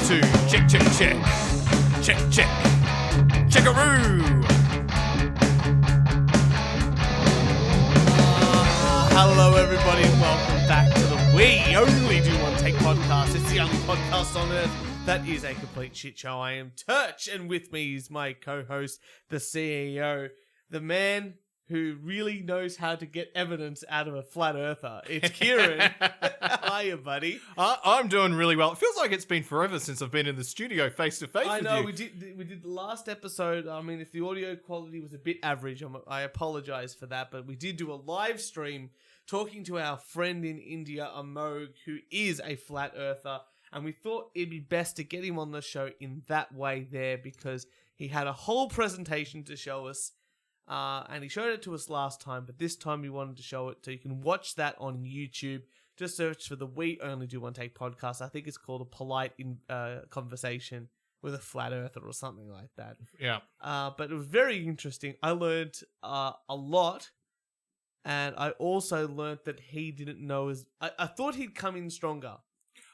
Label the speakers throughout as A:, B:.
A: 2. Check. Checkaroo.
B: Hello, everybody, and welcome back to the We Only Do One Take podcast. It's the only podcast on earth that is a complete shit show. I am Turch, and with me is my co-host, the CEO, the man who really knows how to get evidence out of a flat earther. It's Kieran. Hiya, buddy.
A: I'm doing really well. It feels like it's been forever since I've been in the studio face to face with you.
B: I know, we did the last episode. I mean, if the audio quality was a bit average, I apologize for that, but we did do a live stream talking to our friend in India, Amog, who is a flat earther, and we thought it'd be best to get him on the show in that way there, because he had a whole presentation to show us, and he showed it to us last time, but this time we wanted to show it, so you can watch that on YouTube. Just search for the We Only Do One Take podcast. I think it's called A Polite Conversation with a Flat Earther or something like that.
A: Yeah.
B: But it was very interesting. I learned a lot. And I also learnt that he didn't know I thought he'd come in stronger.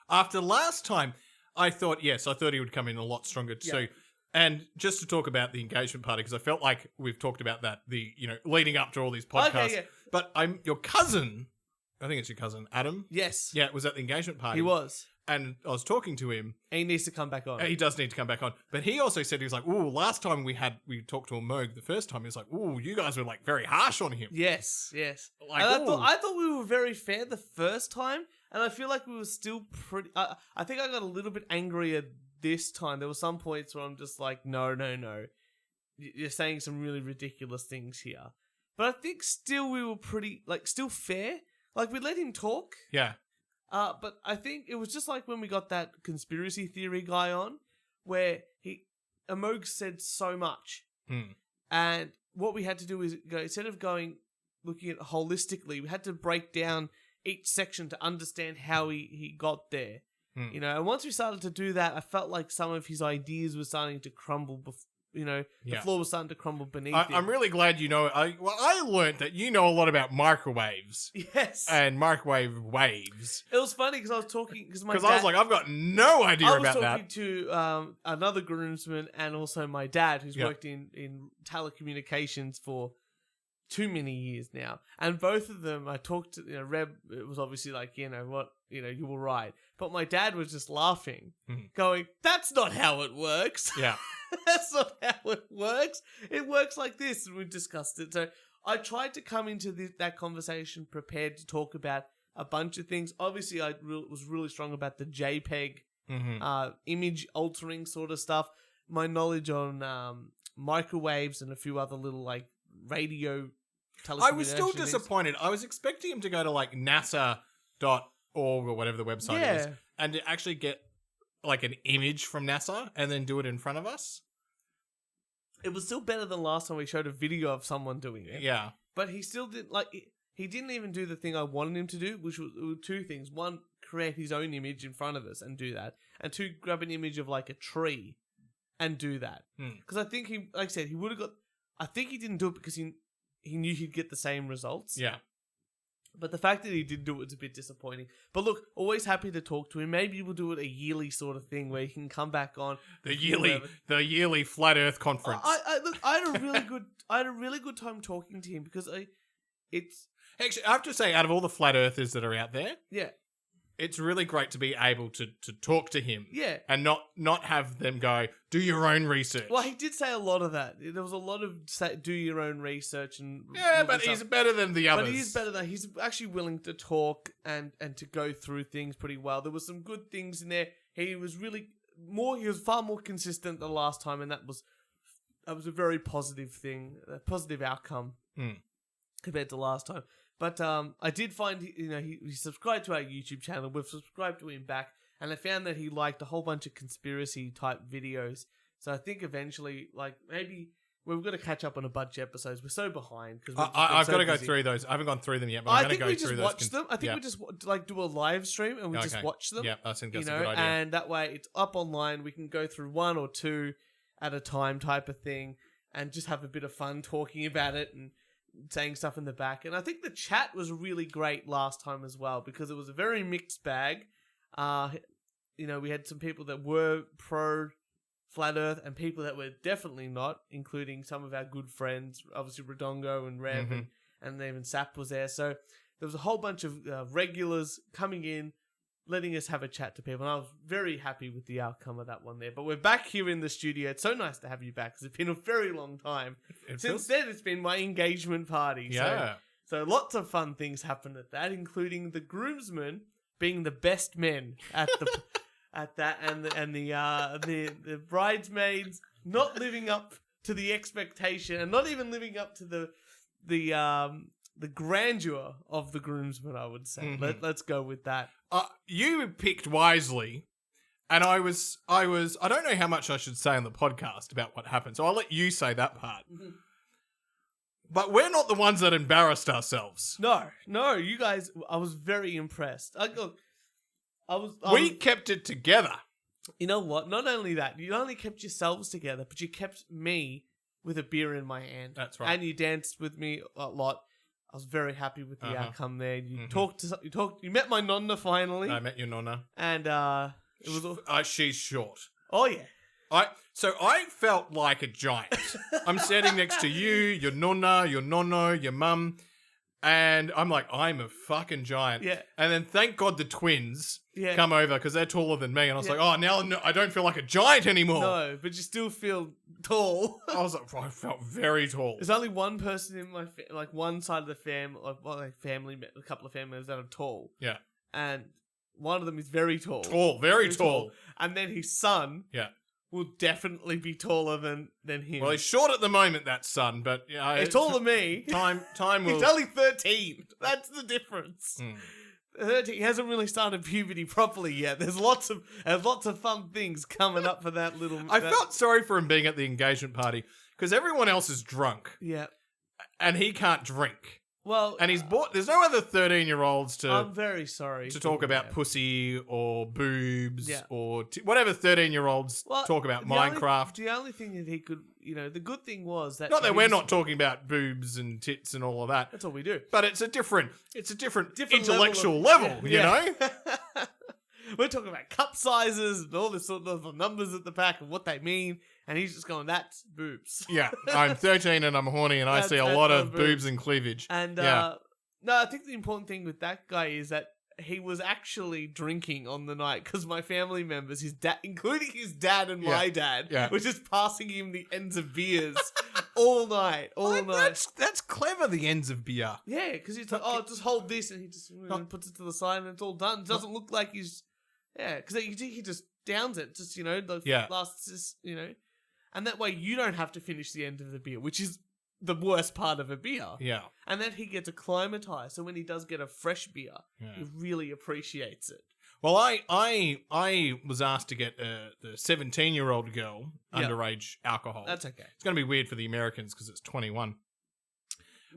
A: After last time, I thought he would come in a lot stronger too.
B: Yeah.
A: And just to talk about the engagement party, because I felt like we've talked about that, leading up to all these podcasts.
B: Okay, yeah.
A: But your cousin, I think it's your cousin, Adam.
B: Yes.
A: Yeah, was at the engagement party.
B: He was.
A: And I was talking to him.
B: And he needs to come back on.
A: He does need to come back on. But he also said, he was like, ooh, last time we talked to a Moog the first time, he was like, ooh, you guys were like very harsh on him.
B: Yes.
A: Like,
B: and I thought we were very fair the first time, and I feel like we were still pretty... I think I got a little bit angrier this time. There were some points where I'm just like, no. You're saying some really ridiculous things here. But I think still we were pretty, still fair. Like, we let him talk.
A: Yeah.
B: But I think it was just like when we got that conspiracy theory guy on, where Amog said so much. And what we had to do is go, instead of looking at it holistically, we had to break down each section to understand how he got there. And once we started to do that, I felt like some of his ideas were starting to crumble. The floor was starting to crumble beneath him.
A: I'm really glad you know. I learn't that you know a lot about microwaves.
B: Yes.
A: And microwave waves.
B: It was funny because I was talking... Because
A: I was like, I've got no idea about that.
B: I was talking to another groomsman and also my dad, who's worked in telecommunications for too many years now. And both of them, I talked to... Reb, it was obviously like, you were right. But my dad was just laughing, going, that's not how it works.
A: Yeah.
B: That's not how it works. It works like this, and we discussed it. So I tried to come into that conversation prepared to talk about a bunch of things. Obviously, I was really strong about the JPEG image altering sort of stuff. My knowledge on microwaves and a few other little radio telecommunication
A: I was still disappointed. I was expecting him to go to NASA.org or whatever the website is, and to actually get an image from NASA and then do it in front of us.
B: It was still better than last time we showed a video of someone doing it.
A: Yeah.
B: But he still didn't, he didn't even do the thing I wanted him to do, which was two things. One, create his own image in front of us and do that. And two, grab an image of a tree and do that. Because I think he, like I said, he would have got, I think he didn't do it because he knew he'd get the same results.
A: Yeah.
B: But the fact that he did do it is a bit disappointing. But look, always happy to talk to him. Maybe we'll do it a yearly sort of thing where he can come back on
A: the yearly Flat Earth conference.
B: I had a really good time talking to him because it's
A: actually, I have to say, out of all the flat earthers that are out there,
B: yeah,
A: it's really great to be able to talk to him.
B: Yeah.
A: And not have them go, do your own research.
B: Well, he did say a lot of that. There was a lot of do your own research.
A: But he's better than the others.
B: But he is better than... He's actually willing to talk and to go through things pretty well. There were some good things in there. He was far more consistent than last time, and that was a very positive thing, a positive outcome compared to last time. But I did find, he subscribed to our YouTube channel. We've subscribed to him back. And I found that he liked a whole bunch of conspiracy type videos. So I think eventually, maybe we've got to catch up on a bunch of episodes. We're so behind.
A: I've got to go through those. I haven't gone through them yet, but I'm going to go through those.
B: I think we just watch them. I think we just do a live stream and we just watch them.
A: Yeah, I think that's a good idea.
B: And that way it's up online. We can go through one or two at a time type of thing and just have a bit of fun talking about it and saying stuff in the back. And I think the chat was really great last time as well because it was a very mixed bag. we had some people that were pro Flat Earth and people that were definitely not, including some of our good friends, obviously Redongo and Rev, and even Sap was there. So there was a whole bunch of regulars coming in, letting us have a chat to people. And I was very happy with the outcome of that one there. But we're back here in the studio. It's so nice to have you back because it's been a very long time. Since then, it's been my engagement party.
A: Yeah.
B: So lots of fun things happened at that, including the groomsmen being the best men at the at that, and the bridesmaids not living up to the expectation, and not even living up to the grandeur of the groomsmen, I would say. Let's go with that.
A: You picked wisely, and I don't know how much I should say on the podcast about what happened, so I'll let you say that part. But we're not the ones that embarrassed ourselves.
B: No, you guys, I was very impressed.
A: We kept it together.
B: You know what? Not only that, you not only kept yourselves together, but you kept me with a beer in my hand.
A: That's right.
B: And you danced with me a lot. I was very happy with the outcome there. You met my nonna finally.
A: I met your nonna.
B: And it was
A: she's short.
B: Oh yeah.
A: So I felt like a giant. I'm sitting next to you, your nonna, your nonno, your mum, and I'm like, I'm a fucking giant.
B: Yeah.
A: And then thank God the twins come over because they're taller than me, and I was like, oh, now I don't feel like a giant anymore.
B: No, but you still feel tall.
A: I felt very tall.
B: There's only one person in my one side of the family, a couple of family members that are tall.
A: Yeah.
B: And one of them is very tall.
A: Very tall.
B: And then his son.
A: Yeah.
B: Will definitely be taller than him.
A: Well, he's short at the moment, that son, but
B: he's taller than me.
A: Time will.
B: He's only 13. That's the difference. 13. He hasn't really started puberty properly yet. There's lots of fun things coming up for that little.
A: I felt sorry for him being at the engagement party because everyone else is drunk.
B: Yeah,
A: and he can't drink.
B: Well,
A: and there's no other 13-year-olds to.
B: I'm very sorry
A: to talk about pussy or boobs or whatever 13-year-olds talk about Minecraft.
B: The only thing that he could, the good thing was that
A: not that we're not talking about boobs and tits and all of that.
B: That's all we do.
A: But it's a different intellectual level, you know.
B: We're talking about cup sizes and all this sort of numbers at the back and what they mean. And he's just going, that's boobs.
A: Yeah, I'm 13 and I'm horny and I see a lot of boobs and cleavage.
B: And no, I think the important thing with that guy is that he was actually drinking on the night because my family members, his dad, including his dad and my dad, were just passing him the ends of beers all night.
A: That's clever, the ends of beer.
B: Yeah, because he's like, just hold this, and he just puts it to the side and it's all done. It doesn't look like he's, because he just downs it, just, lasts, and that way you don't have to finish the end of the beer, which is the worst part of a beer. Yeah. And then he gets acclimatized, so when he does get a fresh beer, he really appreciates it.
A: Well, I was asked to get the 17-year-old girl underage alcohol.
B: That's okay.
A: It's going to be weird for the Americans because it's 21.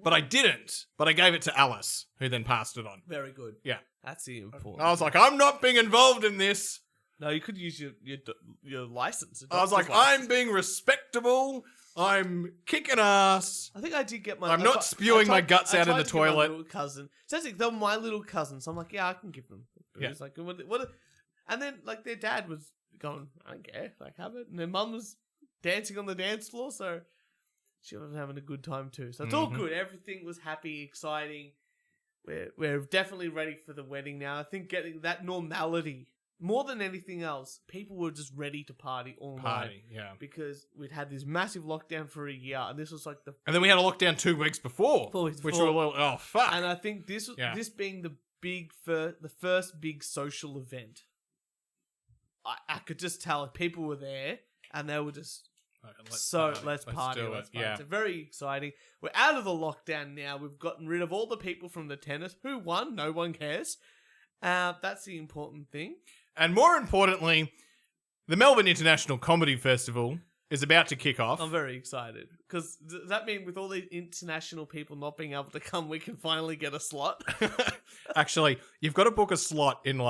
A: But I didn't. But I gave it to Alice, who then passed it on.
B: Very good.
A: Yeah.
B: That's the important.
A: I was like, I'm not being involved in this.
B: No, you could use your license.
A: I was like, I'm being respectable. I'm kicking ass.
B: I think I did get my...
A: I'm not spewing my guts out in the toilet.
B: My little cousin. So they're my little cousin. So I'm like, I can give them. Yeah. It's like, what? And then, their dad was going, I don't care. Have it. And their mum was dancing on the dance floor. So she was having a good time too. So it's all good. Everything was happy, exciting. We're definitely ready for the wedding now. I think getting that normality... More than anything else, people were just ready to party all night.
A: Yeah.
B: Because we'd had this massive lockdown for a year, and this was like the...
A: And then we had a lockdown 2 weeks before.
B: 4 weeks
A: which
B: before.
A: were a little, oh, fuck.
B: And I think this being the first big social event, I could just tell people were there, and they were just... Let's party. Let's party. It's very exciting. We're out of the lockdown now. We've gotten rid of all the people from the tennis. Who won? No one cares. That's the important thing.
A: And more importantly, the Melbourne International Comedy Festival is about to kick off.
B: I'm very excited. Because does that mean with all the international people not being able to come, we can finally get a slot?
A: Actually, you've got to book a slot in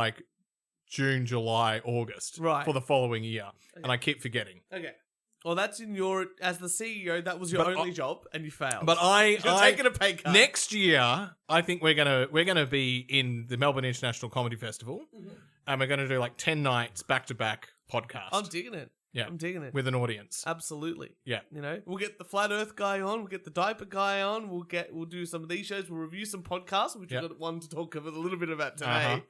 A: June, July, August for the following year. Okay. And I keep forgetting.
B: Okay. Well, that's as the CEO, that was your only job, and you failed.
A: But
B: you're taking a pay cut.
A: Next year, I think we're gonna be in the Melbourne International Comedy Festival. and we're going to do like 10 nights back-to-back podcast.
B: I'm digging it.
A: Yeah.
B: I'm digging it.
A: With an audience.
B: Absolutely.
A: Yeah.
B: You know, we'll get the Flat Earth guy on. We'll get the Diaper guy on. We'll do some of these shows. We'll review some podcasts, which we've got one to talk about a little bit about today.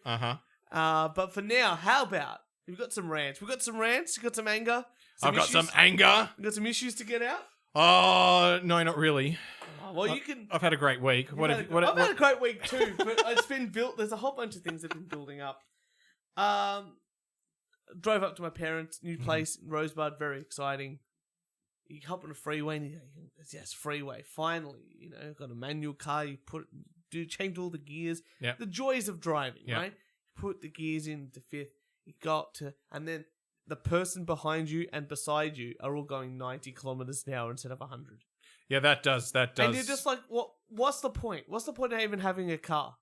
B: But for now, how about we've got some rants? We've got some rants. You've got some anger.
A: I've got some anger.
B: You've got some issues to get out.
A: Oh, no, not really.
B: Oh, well, you can.
A: I've had a great week.
B: I've had a great week too, but it's been built. There's a whole bunch of things that have been building up. Drove up to my parents' new place in Rosebud. Very exciting. You hop on a freeway and yes, freeway. Finally, you know, got a manual car. You change all the gears.
A: Yeah.
B: The joys of driving,
A: Yeah.
B: right? You put the gears into fifth. You got to, and then the person behind you and beside you are all going 90 kilometers an hour instead of 100.
A: Yeah, that does.
B: And you're just like, what's the point? What's the point of even having a car?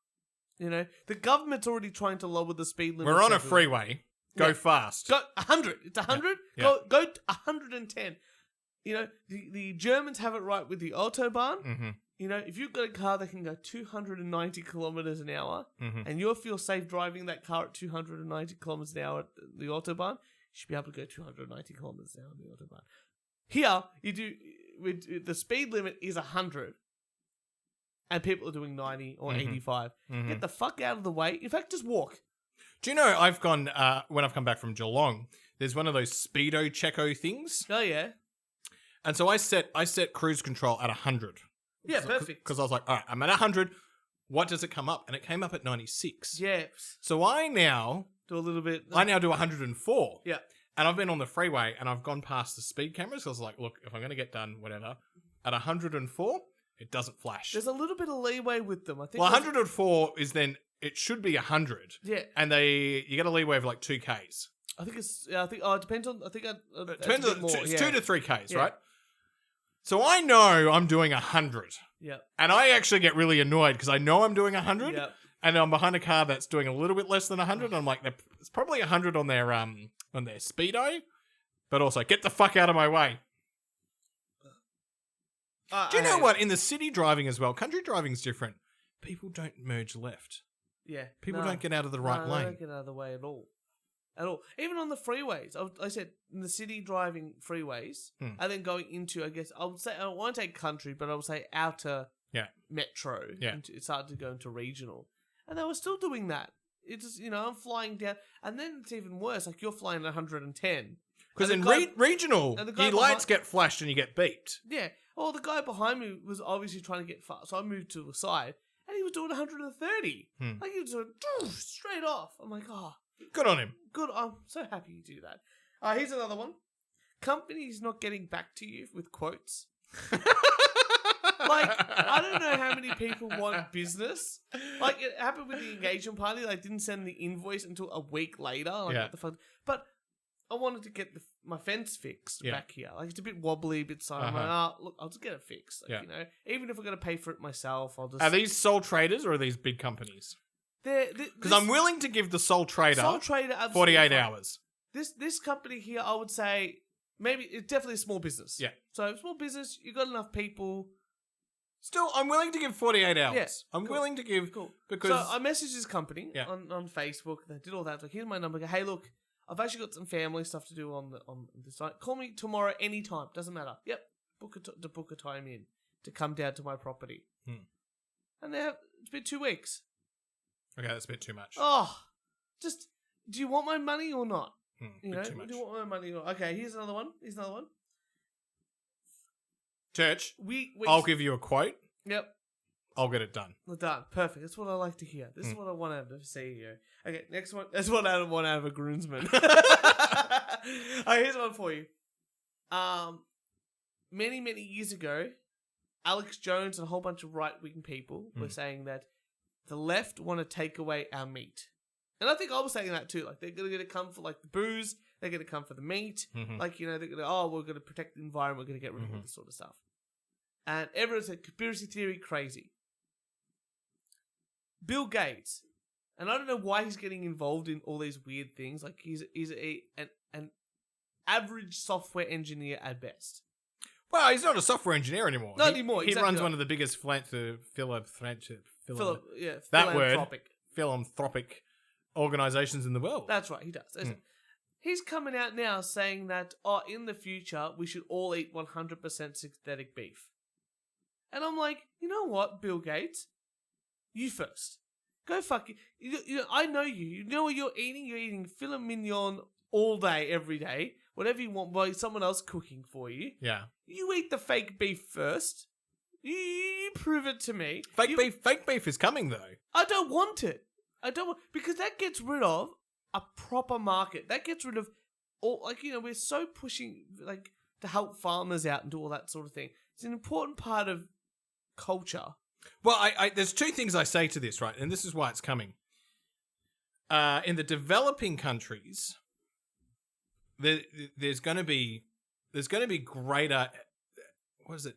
B: You know, the government's already trying to lower the speed limit.
A: We're on a freeway. Go fast.
B: Go 100. It's 100.
A: Yeah.
B: Go 110. You know, the Germans have it right with the Autobahn.
A: Mm-hmm.
B: You know, if you've got a car that can go 290 kilometers an hour
A: Mm-hmm.
B: and you feel safe driving that car at 290 kilometers an hour at the Autobahn, you should be able to go 290 kilometers an hour on the Autobahn. Here, you do, the speed limit is 100 and people are doing 90 or 85. Get the fuck out of the way. In fact, just walk.
A: Do you know, I've gone, when I've come back from Geelong, there's one of those Speedo Checo things.
B: Oh, yeah.
A: And so I set cruise control at 100.
B: Yeah, perfect.
A: Because I was like, all right, I'm at 100. What does it come up? And it came up at 96.
B: Yeah.
A: So I now
B: Do a little bit.
A: do 104.
B: Yeah.
A: And I've been on the freeway and I've gone past the speed cameras. So I was like, look, if I'm going to get done, whatever, at 104, it doesn't flash.
B: There's a little bit of leeway with them. I think.
A: Well, 104 is then, it should be 100.
B: Yeah.
A: And you get a leeway of like 2Ks.
B: I think it's. Yeah, I think. Oh, it depends on. I think.
A: It depends on
B: more.
A: it's
B: Yeah.
A: 2 to 3Ks,
B: Yeah.
A: right? So I know I'm doing 100.
B: Yeah.
A: And I actually get really annoyed because I know I'm doing 100.
B: Yeah.
A: And I'm behind a car that's doing a little bit less than 100. And I'm like, it's probably 100 on their speedo, but also get the fuck out of my way. Do you know what? In the city driving as well, country driving is different. People don't merge left.
B: Yeah.
A: People
B: No.
A: don't get out of the right
B: No,
A: lane.
B: They don't get out of the way at all. At all. Even on the freeways. I said in the city driving freeways, and then going into, I guess, I would say, I won't say country, but I would say outer metro.
A: Yeah.
B: It started to go into regional. And they were still doing that. It's just, you know, I'm flying down. And then it's even worse. Like, you're flying at 110.
A: Because in
B: guy-
A: regional,
B: and the guy
A: your lights get flashed and you get beeped.
B: Yeah. Oh, the guy behind me was obviously trying to get fast. So I moved to the side. And he was doing 130. Like, he was doing straight off. I'm like, oh.
A: Good on him.
B: Good. I'm so happy you do that. Here's another one. Companies not getting back to you with quotes. Like, I don't know how many people want business. Like, it happened with the engagement party. They didn't send the invoice until a week later. Like, what the fuck? But I wanted to get my fence fixed back here. Like, it's a bit wobbly, a bit side. I'm like, look, I'll just get it fixed. Like, you know, even if I'm going to pay for it myself, I'll just...
A: Are these sole traders or are these big companies? Because I'm willing to give the sole trader 48 hours.
B: This company here, I would say, maybe it's definitely a small business.
A: Yeah.
B: So small business, you got enough people.
A: Still, I'm willing to give 48 hours.
B: Yeah,
A: I'm willing to give because
B: so I messaged this company on Facebook. They did all that. Like, here's my number. Go, hey, look, I've actually got some family stuff to do on the site. Call me tomorrow anytime. Doesn't matter. Yep. Book a time in to come down to my property. And it's been 2 weeks.
A: Okay, that's a bit too much.
B: Oh, just, do you want my money or not? You know,
A: too much.
B: do you want my money or not? Okay, here's another one.
A: Church,
B: We
A: I'll give you a quote.
B: Yep.
A: I'll get it done.
B: We're done. Perfect. That's what I like to hear. This is what I want out of a CEO. Okay, next one. That's what I want out of a groomsman. Here's one for you. Many years ago, Alex Jones and a whole bunch of right-wing people were saying that the left want to take away our meat. And I think I was saying that too. Like, they're going to come for, like, the booze. They're going to come for the meat. Like, you know, they're going to, we're going to protect the environment. We're going to get rid of all this sort of stuff. And everyone said, conspiracy theory, crazy. Bill Gates, and I don't know why he's getting involved in all these weird things. Like, he's an average software engineer at best.
A: Well, he's not a software engineer anymore.
B: Not anymore.
A: He
B: exactly
A: runs one of the biggest philanthropic organizations in the world.
B: That's right, he does. He's coming out now saying that, in the future, we should all eat 100% synthetic beef. And I'm like, you know what, Bill Gates? You first. Go fuck it. I know you. You know what you're eating? You're eating filet mignon all day, every day. Whatever you want, by someone else cooking for you.
A: Yeah.
B: You eat the fake beef first. You prove it to me.
A: Fake beef is coming, though.
B: I don't want it. Because that gets rid of a proper market. That gets rid of all, we're so pushing, to help farmers out and do all that sort of thing. It's an important part of culture.
A: Well, there's two things I say to this, right? And this is why it's coming. In the developing countries, there's going to be greater, what is it?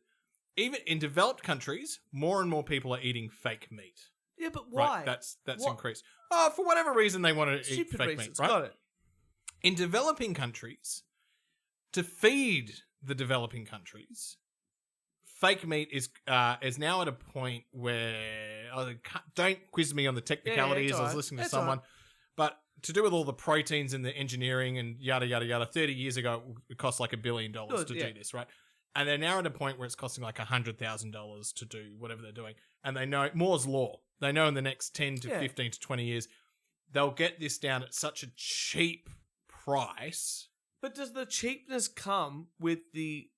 A: Even in developed countries, more and more people are eating fake meat.
B: Yeah, but why?
A: Right? That's increased. Oh, for whatever reason they want to eat fake meat, right? Got it. In developing countries, to feed the developing countries, fake meat is now at a point where don't quiz me on the technicalities. I was listening to someone, but to do with all the proteins and the engineering and yada yada yada. 30 years ago, it cost like $1 billion to do this, right? And they're now at a point where it's costing like $100,000 to do whatever they're doing. And they know Moore's law. They know in the next 10 to 15 to 20 years, they'll get this down at such a cheap price.
B: But does the cheapness come with the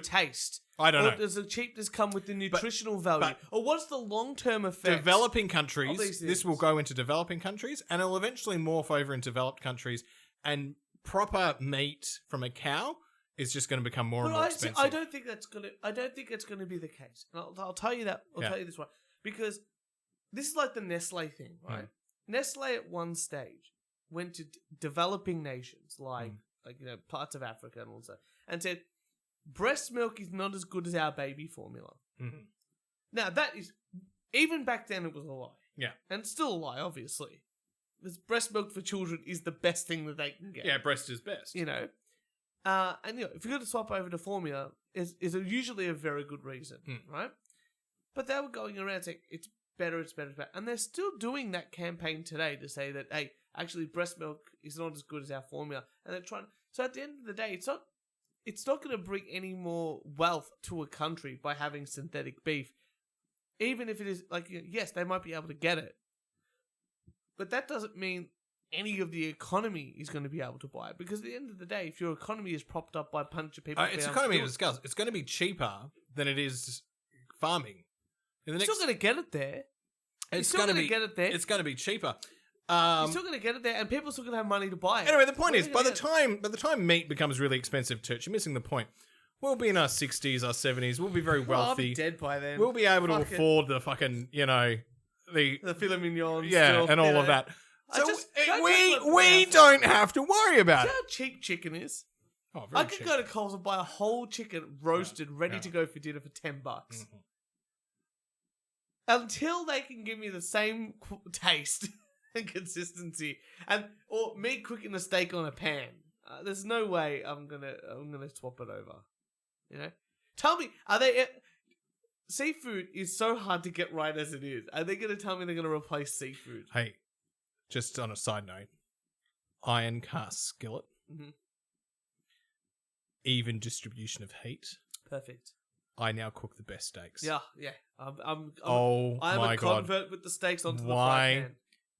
B: taste?
A: I don't know.
B: Or does the cheapness come with the nutritional value? Or what's the long-term effect?
A: Developing countries, this will go into developing countries, and it'll eventually morph over into developed countries, and proper meat from a cow is just going to become more and more expensive.
B: I don't think it's going to be the case. And I'll tell you that. I'll tell you this one. Because this is like the Nestle thing, right? Nestle at one stage went to developing nations like parts of Africa and all that, and said breast milk is not as good as our baby formula. Mm-hmm. Now that is, even back then it was a lie. Yeah, and it's still a lie, obviously. Because breast milk for children is the best thing that they can get.
A: Yeah, breast is best.
B: And if you're going to swap over to formula, is usually a very good reason, right? But they were going around saying it's better, it's better, it's better. And they're still doing that campaign today to say that, hey, actually breast milk is not as good as our formula. And they're trying. So at the end of the day, it's not going to bring any more wealth to a country by having synthetic beef. Even if it is, yes, they might be able to get it. But that doesn't mean any of the economy is going to be able to buy it. Because at the end of the day, if your economy is propped up by a bunch of people...
A: it's economy of scale. It's going to be cheaper than it is farming.
B: You're still going to get it there.
A: It's going to get it there. It's going to be cheaper.
B: You're still going to get it there, and people are still going to have money to buy it.
A: Anyway, the point is, by the time meat becomes really expensive, Tooch, you're missing the point. We'll be in our 60s, our 70s. We'll be very wealthy.
B: I'll be dead by then.
A: We'll be able to afford the fucking, the
B: filet mignon,
A: and all of that. So we don't have to worry about it.
B: You know how cheap chicken is?
A: Oh, very
B: I could go to Coles and buy a whole chicken roasted, ready to go for dinner for $10. Mm-hmm. Until they can give me the same taste and consistency, or me cooking a steak on a pan, there's no way I'm gonna swap it over. Tell me, are they? Seafood is so hard to get right as it is. Are they gonna tell me they're gonna replace seafood?
A: Hey, just on a side note, iron cast skillet, even distribution of heat,
B: perfect.
A: I now cook the best steaks.
B: Yeah. I'm
A: my
B: a convert with the steaks onto the fry pan.
A: Why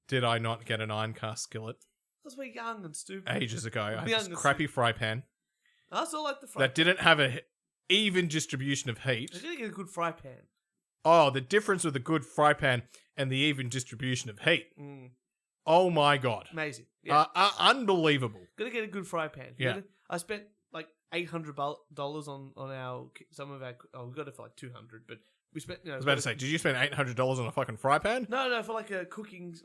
A: did I not get an iron cast skillet?
B: Because we're young and stupid.
A: Ages ago, I had this crappy fry pan.
B: I still like the fry pan.
A: That didn't have a even distribution of heat.
B: You're going to get a good fry pan.
A: Oh, the difference with a good fry pan and the even distribution of heat. Oh my God.
B: Amazing. Yeah.
A: Unbelievable.
B: Going to get a good fry pan.
A: Yeah.
B: I spent like $800 on some of our... Oh, we got it for like $200, but we spent...
A: I was about to say, did you spend $800 on a fucking fry pan?
B: No, for like a cooking,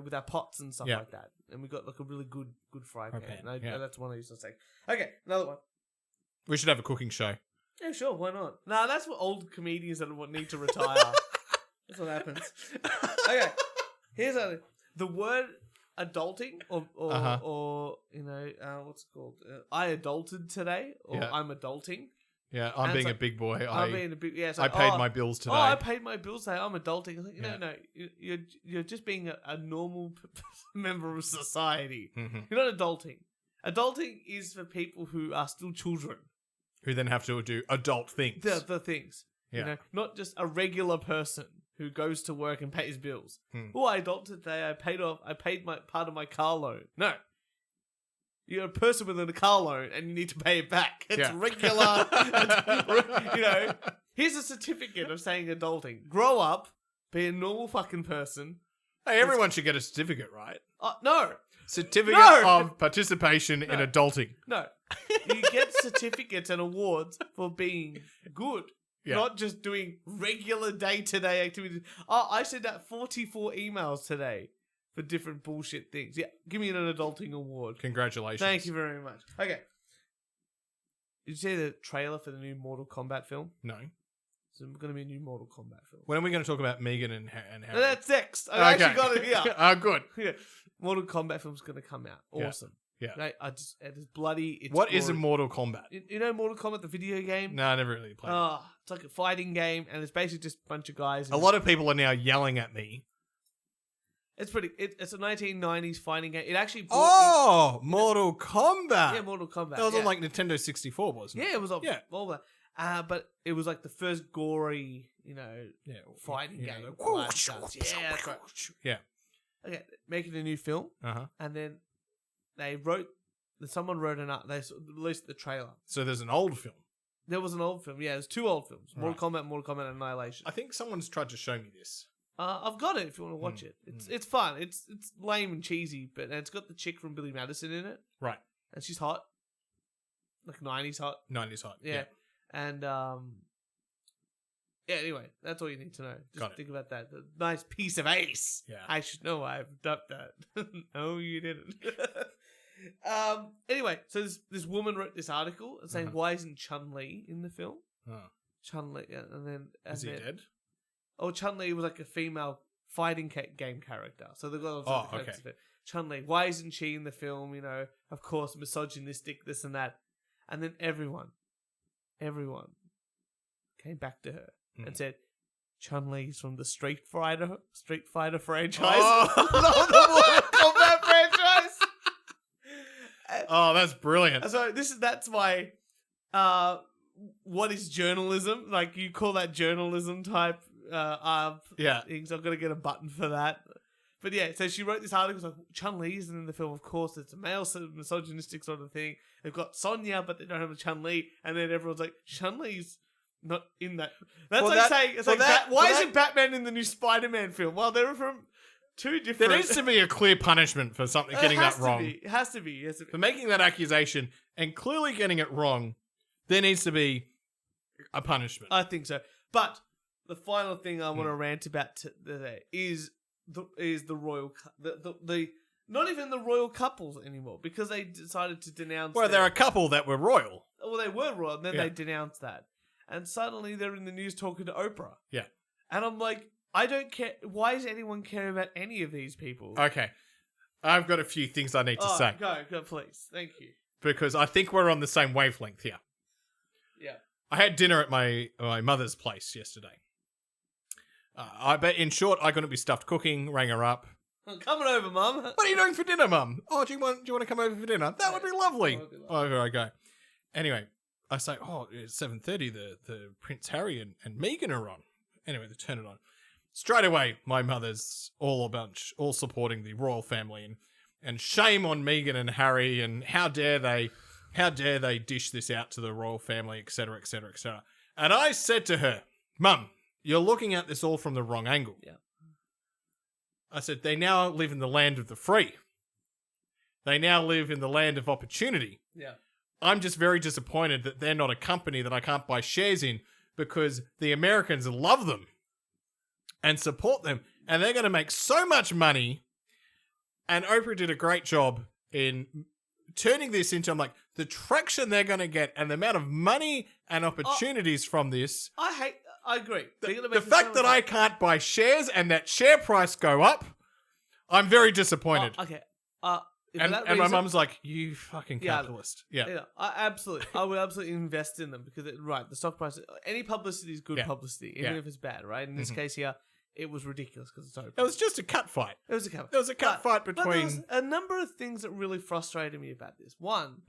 B: with our pots and stuff like that. And we got like a really good fry pan. That's one I used to say. Okay, another one.
A: We should have a cooking show.
B: Yeah, sure, why not? No, that's what old comedians that need to retire. That's what happens. Okay, here's the word adulting, or what's it called? I adulted today, or I'm adulting.
A: Yeah, I'm
B: And
A: being
B: it's
A: a big boy.
B: I'm being a big it's
A: I
B: like,
A: paid my bills today.
B: Oh, I paid my bills today. I'm adulting. It's like,
A: Yeah.
B: no, you're just being a normal member of society.
A: Mhm.
B: You're not adulting. Adulting is for people who are still children.
A: Who then have to do adult things.
B: The things.
A: Yeah.
B: You know, not just a regular person who goes to work and pays bills.
A: Hmm.
B: Oh, I adulted today. I paid my part of my car loan. No. You're a person with a car loan and you need to pay it back. It's
A: Yeah.
B: regular. You know, here's a certificate of saying adulting. Grow up, be a normal fucking person.
A: Hey, everyone should get a certificate, right?
B: No.
A: Certificate
B: No!
A: of participation in adulting.
B: No. You get certificates and awards for being good.
A: Yeah.
B: Not just doing regular day-to-day activities. Oh, I sent out 44 emails today for different bullshit things. Yeah, give me an adulting award.
A: Congratulations.
B: Thank you very much. Okay. Did you see the trailer for the new Mortal Kombat film?
A: No.
B: It's going to be a new Mortal Kombat film.
A: When are we going to talk about Megan and Harry?
B: No, that's next. I actually got it here.
A: Oh, good.
B: Yeah. Mortal Kombat film's going to come out. Awesome.
A: Yeah.
B: Right? It is bloody. It's
A: What is a
B: gory.
A: Mortal Kombat?
B: You know Mortal Kombat, the video game?
A: No, I never really played it.
B: Oh, it's like a fighting game, and it's basically just a bunch of guys.
A: A lot of people are now yelling at me.
B: It's pretty. It's a 1990s fighting game. It actually.
A: Mortal Kombat.
B: Yeah, Mortal Kombat.
A: That was
B: yeah.
A: on like Nintendo 64, wasn't it?
B: Yeah, it was on.
A: Yeah.
B: All that. But it was like the first gory, fighting game.
A: Like,
B: all that stuff. Yeah, that's right.
A: Yeah.
B: Okay, making a new film,
A: Uh-huh.
B: and then someone wrote they released the trailer.
A: So there's an old film.
B: There was an old film. Yeah, there's two old films:
A: Right.
B: Mortal Kombat Annihilation.
A: I think someone's tried to show me this.
B: I've got it if you want to watch it. It's fun. It's lame and cheesy, but it's got the chick from Billy Madison in it,
A: Right.
B: and she's hot, like 90s hot.
A: 90s hot.
B: Yeah, and yeah. Anyway, that's all you need to know. Just
A: Got it.
B: think about that. The nice piece of ace.
A: Yeah.
B: I should know. I've done that. No, you didn't. Anyway, so this woman wrote this article saying,
A: Uh-huh.
B: "Why isn't Chun-Li in the film?"
A: Oh.
B: Chun-Li, and then
A: Is he dead?
B: Oh, Chun-Li was like a female fighting game character. So they've got all
A: Oh,
B: sorts of
A: okay.
B: of it. Chun-Li, why isn't she in the film? You know, of course, misogynistic, this and that. And then everyone came back to her and said, Chun-Li's from the Street Fighter franchise.
A: Oh.
B: Not the Mortal Kombat franchise.
A: Oh, that's brilliant.
B: So that's my what is journalism? Like, you call that journalism type
A: Yeah.
B: things. I've got to get a button for that. But yeah, so she wrote this article. Like, Chun-Li isn't in the film, of course. It's a male misogynistic sort of thing. They've got Sonya, but they don't have a Chun-Li. And then everyone's like, Chun-Li's not in that. That's
A: For
B: like
A: that-
B: saying, it's
A: for
B: like,
A: that-
B: why
A: for
B: isn't Batman in the new Spider-Man film? Well, they're from two different.
A: There needs to be a clear punishment for something getting that wrong.
B: It has to be. It has to be.
A: For making that accusation and clearly getting it wrong, there needs to be a punishment.
B: I think so. But the final thing I want to rant about today is the royal the not even the royal couples anymore, because they decided to denounce.
A: Well, there are a couple that were royal.
B: Well, they were royal, and then
A: Yeah.
B: they denounced that, and suddenly they're in the news talking to Oprah.
A: Yeah.
B: And I'm like, I don't care. Why does anyone care about any of these people?
A: Okay. I've got a few things I need to say.
B: Go, please. Thank you.
A: Because I think we're on the same wavelength here.
B: Yeah.
A: I had dinner at my mother's place yesterday. But in short, I couldn't be stuffed cooking, rang her up.
B: I'm coming over, Mum.
A: What are you doing for dinner, Mum? Oh, do you want to come over for dinner? That would be lovely.
B: That would be lovely.
A: Over I go. Anyway, I say, it's 7:30. The Prince Harry and Meghan are on. Anyway, they turn it on. Straight away, my mother's all supporting the royal family, and shame on Meghan and Harry, and how dare they dish this out to the royal family, etc., etc., etc. And I said to her, Mum, you're looking at this all from the wrong angle.
B: Yeah.
A: I said, they now live in the land of the free. They now live in the land of opportunity.
B: Yeah.
A: I'm just very disappointed that they're not a company that I can't buy shares in, because the Americans love them and support them, and they're going to make so much money. And Oprah did a great job in turning this into, I'm like, the traction they're going to get and the amount of money and opportunities from this.
B: I agree.
A: The fact that I can't buy shares and that share price go up, I'm very disappointed.
B: Okay.
A: And my mum's like, you fucking capitalist. Yeah.
B: I would absolutely invest in them because, the stock price, any publicity is good publicity, even if it's bad, right? In this case here, it was ridiculous because it's open.
A: It was just a cat fight.
B: It was a cat fight.
A: There was a cat fight between...
B: But there was a number of things that really frustrated me about this. One,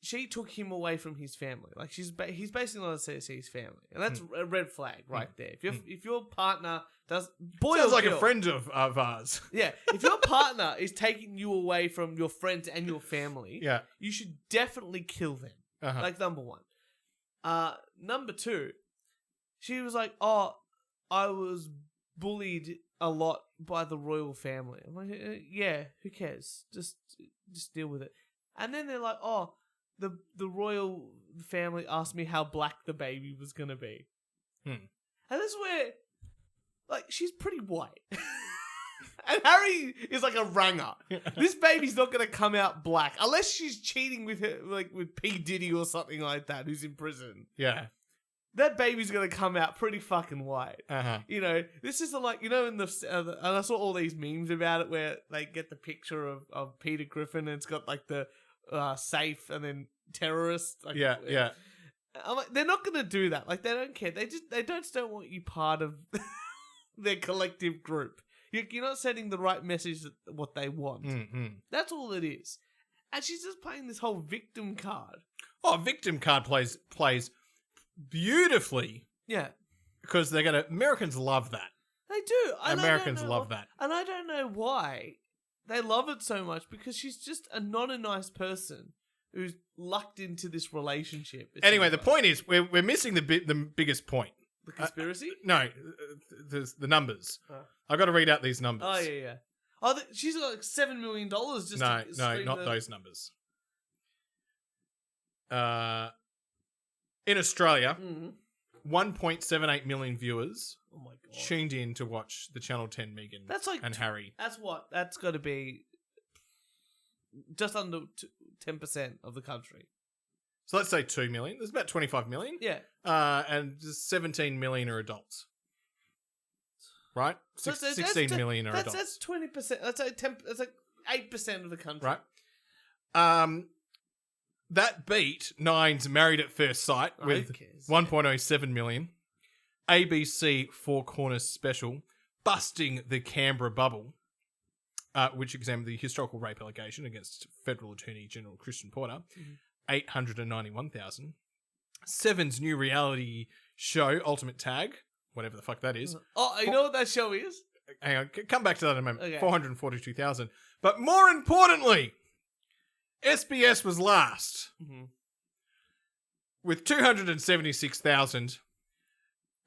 B: she took him away from his family. Like, he's basically not a his family. And that's a red flag right there. If your partner does...
A: Sounds like a friend of ours.
B: Yeah. If your partner is taking you away from your friends and your family, you should definitely kill them. Like, number one. Number two, she was like, I was bullied a lot by the royal family. I'm like, yeah, who cares? Just deal with it. And then they're like, the royal family asked me how black the baby was going to be. And this is where, like, she's pretty white. And Harry is like a ranger. This baby's not going to come out black unless she's cheating with her, like with P. Diddy or something like that, who's in prison.
A: Yeah.
B: That baby's going to come out pretty fucking white. You know, this isn't like, you know, in the and I saw all these memes about it where they get the picture of Peter Griffin and it's got like the safe and then terrorist. Like,
A: yeah.
B: I'm like, they're not going to do that. Like, they don't care. They just don't want you part of their collective group. You're not sending the right message that what they want. That's all it is. And she's just playing this whole victim card.
A: Oh, victim card plays beautifully.
B: Yeah.
A: Because Americans love that.
B: They do.
A: Americans love that.
B: And I don't know why they love it so much, because she's just not a nice person who's lucked into this relationship.
A: Anyway, the point is, we're missing the biggest point.
B: The conspiracy?
A: No, there's the numbers. I've got to read out these numbers.
B: Oh, yeah. Oh, she's got like $7 million just
A: No, not those numbers. In Australia, 1.78 million viewers tuned in to watch the Channel 10 Meghan and Harry.
B: That's what? That's got to be just under 10% of the country.
A: So let's say 2 million. There's about 25 million.
B: Yeah.
A: And 17 million are adults. Right? 16 million are adults.
B: That's 20%. That's like 10. That's like 8% of the country.
A: Right. That beat Nine's Married at First Sight with 1.07 million. ABC Four Corners Special, Busting the Canberra Bubble, which examined the historical rape allegation against Federal Attorney General Christian Porter, 891,000. Seven's new reality show, Ultimate Tag, whatever the fuck that is.
B: Oh, you know what that show is?
A: Hang on, come back to that in a moment.
B: Okay.
A: 442,000. But more importantly, SBS was last with 276,000,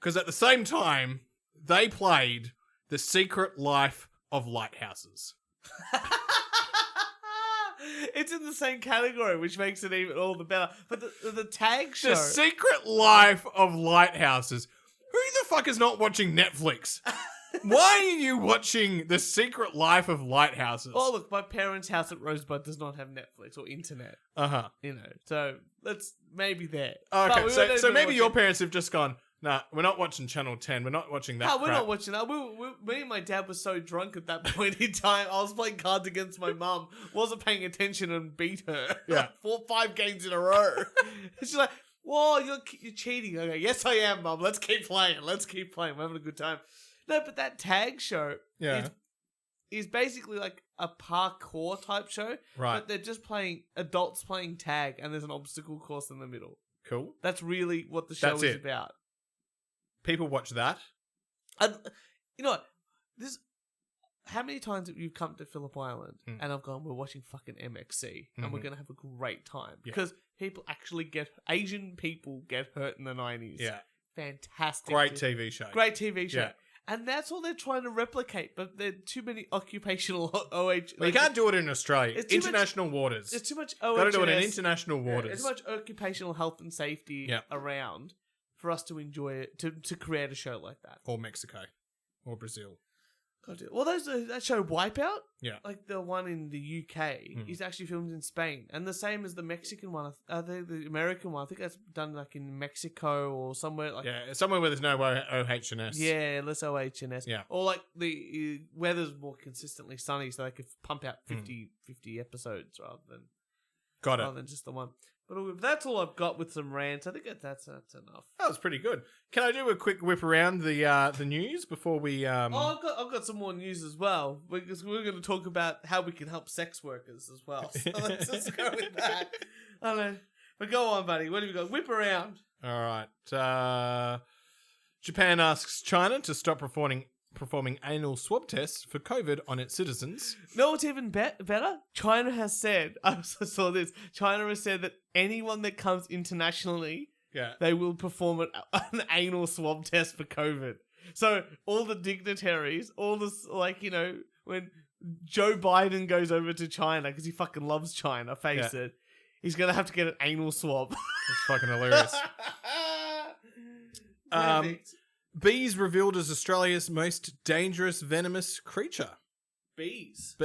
A: because at the same time they played The Secret Life of Lighthouses.
B: It's in the same category, which makes it even all the better. But the tag show,
A: The Secret Life of Lighthouses. Who the fuck is not watching Netflix? Why are you watching The Secret Life of Lighthouses?
B: Oh, look, my parents' house at Rosebud does not have Netflix or internet. You know, so that's maybe there.
A: Okay, so maybe your parents have just gone, nah, we're not watching Channel 10. We're not watching that.
B: No, we're not watching that. Me and my dad were so drunk at that point in time. I was playing cards against my mum, wasn't paying attention and beat her.
A: Yeah.
B: 4-5 games in a row. She's like, whoa, you're cheating. I go, yes, I am, Mum. Let's keep playing. We're having a good time. No, but that tag show is basically like a parkour type show.
A: Right.
B: But they're just adults playing tag, and there's an obstacle course in the middle.
A: Cool.
B: That's really what the show is about. People
A: watch that.
B: And you know what? How many times have you come to Phillip Island and I've gone, we're watching fucking MXC and we're going to have a great time. Because Asian people get hurt in the 90s.
A: Yeah.
B: Fantastic.
A: Great TV show.
B: Yeah. And that's all they're trying to replicate, but there are too many occupational OH.
A: Well, you can't do it in Australia. International waters.
B: There's too much OH.
A: Got to do it in international waters.
B: There's too much occupational health and safety around for us to enjoy it, to create a show like that.
A: Or Mexico. Or Brazil.
B: God, well, that show Wipeout,
A: Yeah.
B: like the one in the UK, is actually filmed in Spain, and the same as the Mexican one. The American one, I think that's done like in Mexico or somewhere like.
A: Yeah, somewhere where there's no OH&S.
B: Yeah, less OH&S.
A: Yeah.
B: Or like the weather's more consistently sunny, so they could pump out 50 episodes rather than just the one. But that's all I've got with some rants. I think that's enough.
A: That was pretty good. Can I do a quick whip around the news before we?
B: I've got some more news as well, because we're going to talk about how we can help sex workers as well. So let's just go with that. I don't know. But go on, buddy. What have you got? Whip around.
A: All right. Japan asks China to stop performing anal swab tests for COVID on its citizens.
B: No, what's even better? China has said, I also saw this, China has said that anyone that comes internationally, they will perform an anal swab test for COVID. So all the dignitaries, all this, like, you know, when Joe Biden goes over to China, because he fucking loves China, face it, he's going to have to get an anal swab.
A: That's fucking hilarious. Bees revealed as Australia's most dangerous venomous creature.
B: Bees?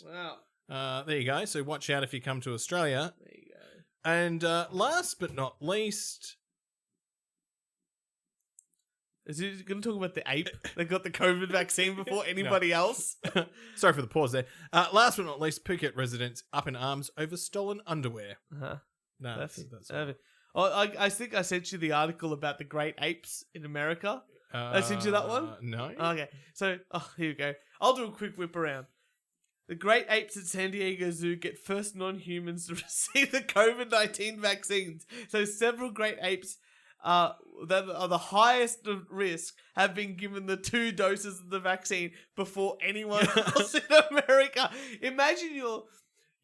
A: Wow. There you go. So watch out if you come to Australia.
B: There you go.
A: And last but not least...
B: Is he going to talk about the ape that got the COVID vaccine before anybody else?
A: Sorry for the pause there. Last but not least, Phuket residents up in arms over stolen underwear.
B: Uh-huh.
A: No, that's
B: Perfect. I think I sent you the article about the great apes in America. I sent you that one?
A: No.
B: Okay. So, here we go. I'll do a quick whip around. The great apes at San Diego Zoo get first non-humans to receive the COVID-19 vaccines. So several great apes that are the highest of risk have been given the 2 doses of the vaccine before anyone else in America. Imagine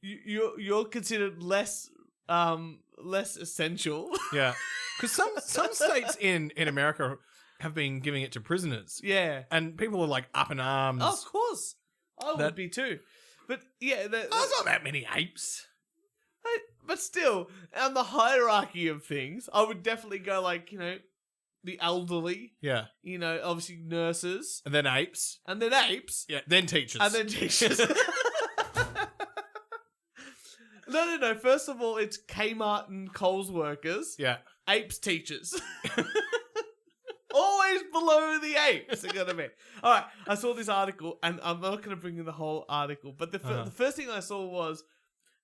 B: you're considered less essential.
A: Yeah, because some states in America have been giving it to prisoners.
B: Yeah,
A: and people are like up in arms.
B: Oh, of course, I would be too. But yeah,
A: there's not that many apes.
B: But still, on the hierarchy of things, I would definitely go like, you know, the elderly.
A: Yeah.
B: You know, obviously nurses.
A: And then apes.
B: And then apes.
A: Yeah. Then teachers.
B: And then teachers. No. First of all, it's Kmart and Coles workers.
A: Yeah.
B: Apes teachers. Always below the apes. Are gonna be. All right. I saw this article, and I'm not going to bring in the whole article, but the first thing I saw was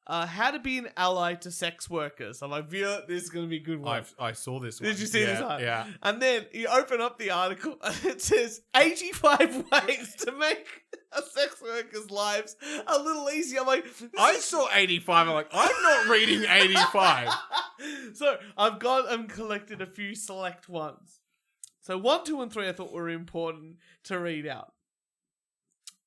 B: how to be an ally to sex workers. I'm like, Viewer, this is going to be a good one.
A: I saw this one.
B: Did you see this one?
A: Yeah.
B: And then you open up the article and it says 85 ways to make a sex worker's lives a little easier. I'm like,
A: I saw 85. I'm like, I'm not reading 85.
B: So I've gone and collected a few select ones. So 1, 2, and 3 I thought were important to read out.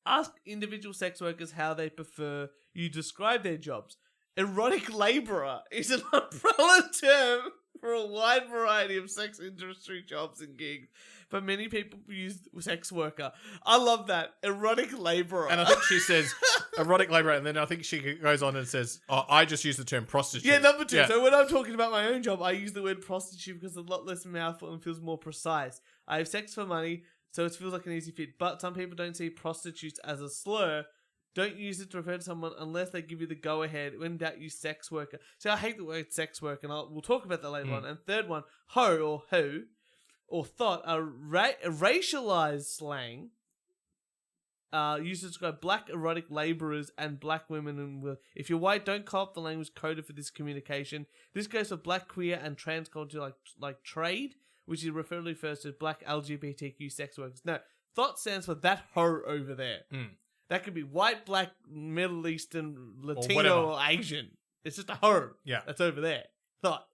B: Ask individual sex workers how they prefer you describe their jobs. Erotic labourer is an umbrella term for a wide variety of sex industry jobs and gigs, but many people use sex worker. I love that. Erotic labourer.
A: And I think she says erotic labourer, and then I think she goes on and says, I just use the term prostitute.
B: Yeah, number 2. Yeah. So when I'm talking about my own job, I use the word prostitute because it's a lot less mouthful and feels more precise. I have sex for money, so it feels like an easy fit. But some people don't see prostitutes as a slur. Don't use it to refer to someone unless they give you the go-ahead. When in doubt, use sex worker. So I hate the word sex worker, and we'll talk about that later on. And third one, hoe or who or thought, a racialized slang used to describe black erotic labourers and black women. And if you're white, don't co-opt the language coded for this communication. This goes for black, queer, and trans culture like trade, which is refers to black LGBTQ sex workers. No, thought stands for that hoe over there. That could be white, black, Middle Eastern, Latino, or Asian. It's just a hoe.
A: Yeah.
B: That's over there. Thought.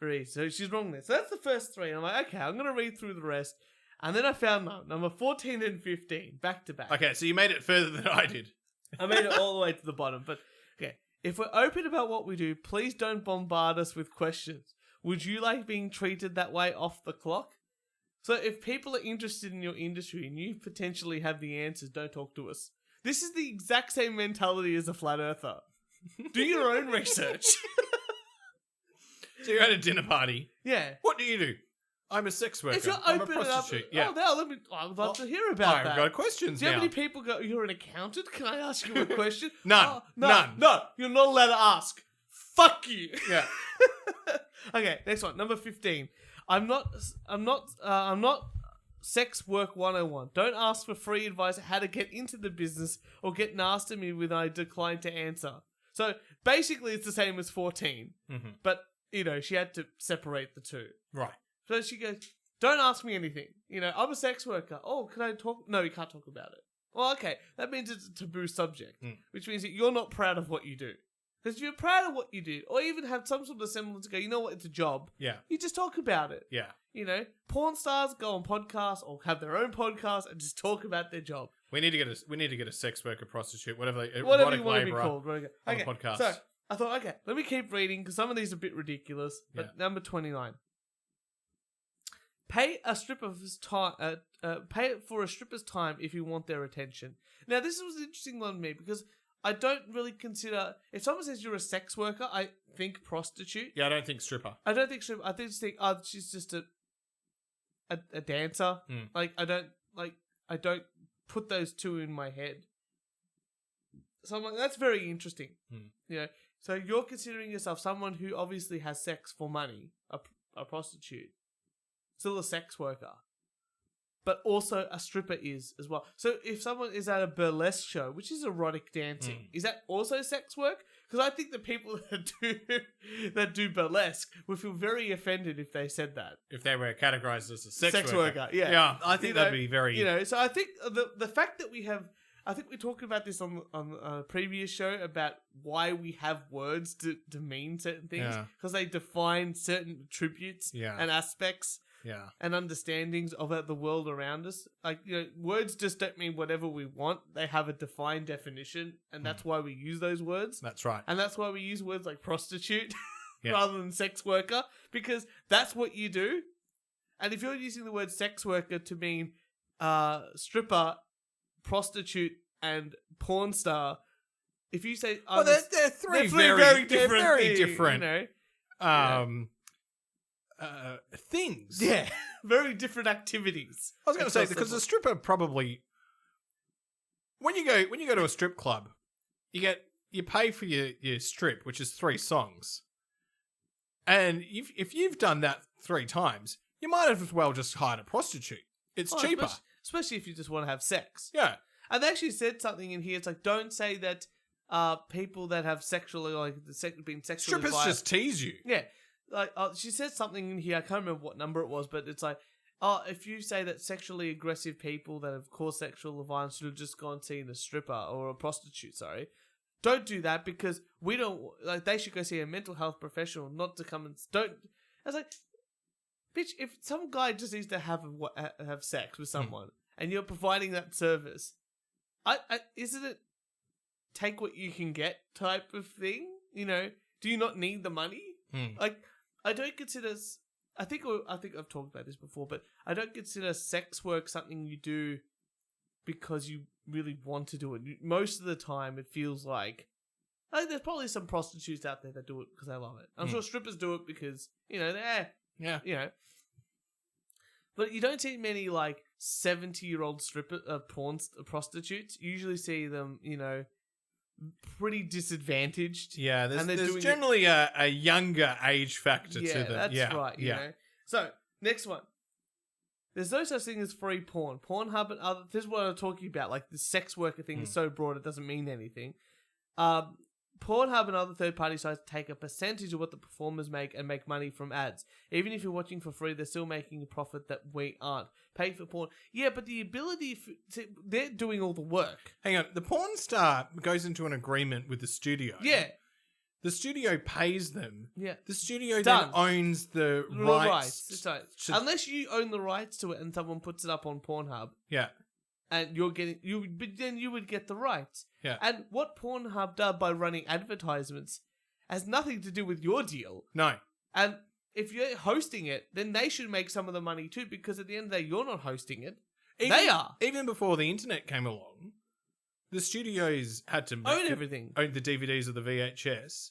B: So she's wrong there. So that's the first 3. I'm like, okay, I'm going to read through the rest. And then I found number 14 and 15, back to back.
A: Okay, so you made it further than I did.
B: I made it all the way to the bottom. But, okay, if we're open about what we do, please don't bombard us with questions. Would you like being treated that way off the clock? So if people are interested in your industry and you potentially have the answers, don't talk to us. This is the exact same mentality as a flat earther. Do your own research.
A: So you're at a dinner party.
B: Yeah.
A: What do you do? I'm a sex worker.
B: If you're
A: I'm a
B: open it up,
A: prostitute. Yeah.
B: I would love to hear about that.
A: I've got questions
B: Do you
A: now.
B: have any people go, you're an accountant? Can I ask you a question?
A: None.
B: No, you're not allowed to ask. Fuck you.
A: Yeah.
B: Okay, next one. Number 15. I'm not sex work 101. Don't ask for free advice on how to get into the business or get nasty to me when I decline to answer. So basically it's the same as 14.
A: Mm-hmm.
B: But, she had to separate the two.
A: Right.
B: So she goes, don't ask me anything. I'm a sex worker. Oh, can I talk? No, you can't talk about it. Well, okay. That means it's a taboo subject, which means that you're not proud of what you do. Because if you're proud of what you do, or even have some sort of semblance to go, you know what, it's a job.
A: Yeah.
B: You just talk about it.
A: Yeah.
B: Porn stars go on podcasts or have their own podcasts and just talk about their job.
A: We need to get a sex worker, prostitute, whatever
B: you want to be
A: labourer
B: called.
A: on
B: Okay,
A: a podcast.
B: so I thought, okay, let me keep reading because some of these are a bit ridiculous. But number 29. Pay a stripper's time. Pay for a stripper's time if you want their attention. Now, this was an interesting one to me because I don't really consider. If someone says you're a sex worker, I think prostitute.
A: Yeah, I don't think stripper.
B: I don't think stripper. I just think, she's just a dancer. Like I don't put those two in my head. So I'm like, that's very interesting. So you're considering yourself someone who obviously has sex for money, a prostitute. Still a sex worker, but also a stripper is as well. So if someone is at a burlesque show, which is erotic dancing, is that also sex work? Because I think the people that do burlesque would feel very offended if they said that.
A: If they were categorized as a sex
B: worker, yeah.
A: Yeah, I think that'd be very...
B: So I think the fact that we have... I think we talked about this on a previous show about why we have words to mean certain things. Because they define certain attributes and aspects.
A: Yeah.
B: And understandings of the world around us. Like, words just don't mean whatever we want. They have a defined definition, and that's why we use those words.
A: That's right.
B: And that's why we use words like prostitute rather than sex worker, because that's what you do. And if you're using the word sex worker to mean stripper, prostitute, and porn star, if you say...
A: well, they're three very different things.
B: Yeah, very different activities.
A: I was going to say, because the stripper probably, when you go to a strip club, you pay for your strip, which is 3 songs, and if you've done that 3 times, you might as well just hire a prostitute. It's cheaper,
B: especially if you just want to have sex.
A: Yeah,
B: and they actually said something in here. It's like, don't say that people that have been sexually
A: strippers
B: violent,
A: just tease you.
B: Yeah. Like she said something in here, I can't remember what number it was, but it's like, if you say that sexually aggressive people that have caused sexual violence should have just gone seeing a stripper or a prostitute, don't do that because we don't, like, they should go see a mental health professional, not to come and don't. I was like, bitch, if some guy just needs to have sex with someone and you're providing that service, isn't it take what you can get type of thing? Do you not need the money? Like, I don't consider... I think I've talked about this before, but I don't consider sex work something you do because you really want to do it. Most of the time, it feels like... there's probably some prostitutes out there that do it because they love it. I'm sure strippers do it because, they're... Yeah. But you don't see many, 70-year-old prostitutes. You usually see them, pretty disadvantaged.
A: Yeah, there's generally a younger age factor to them.
B: That's right. You know? So, next one. There's no such thing as free porn. Pornhub and other... This is what I'm talking about. Like, the sex worker thing is so broad, it doesn't mean anything. Pornhub and other third-party sites take a percentage of what the performers make and make money from ads. Even if you're watching for free, they're still making a profit that we aren't. Pay for porn. Yeah, but the ability... they're doing all the work.
A: Hang on. The porn star goes into an agreement with the studio.
B: Yeah.
A: The studio pays them.
B: Yeah.
A: The studio then owns the rights.
B: Unless you own the rights to it and someone puts it up on Pornhub.
A: Yeah.
B: And then you would get the rights.
A: Yeah.
B: And what Pornhub does by running advertisements has nothing to do with your deal.
A: No.
B: And if you're hosting it, then they should make some of the money too, because at the end of the day, you're not hosting it. They are.
A: Even before the internet came along, the studios had to
B: own everything.
A: Own the DVDs of the VHS.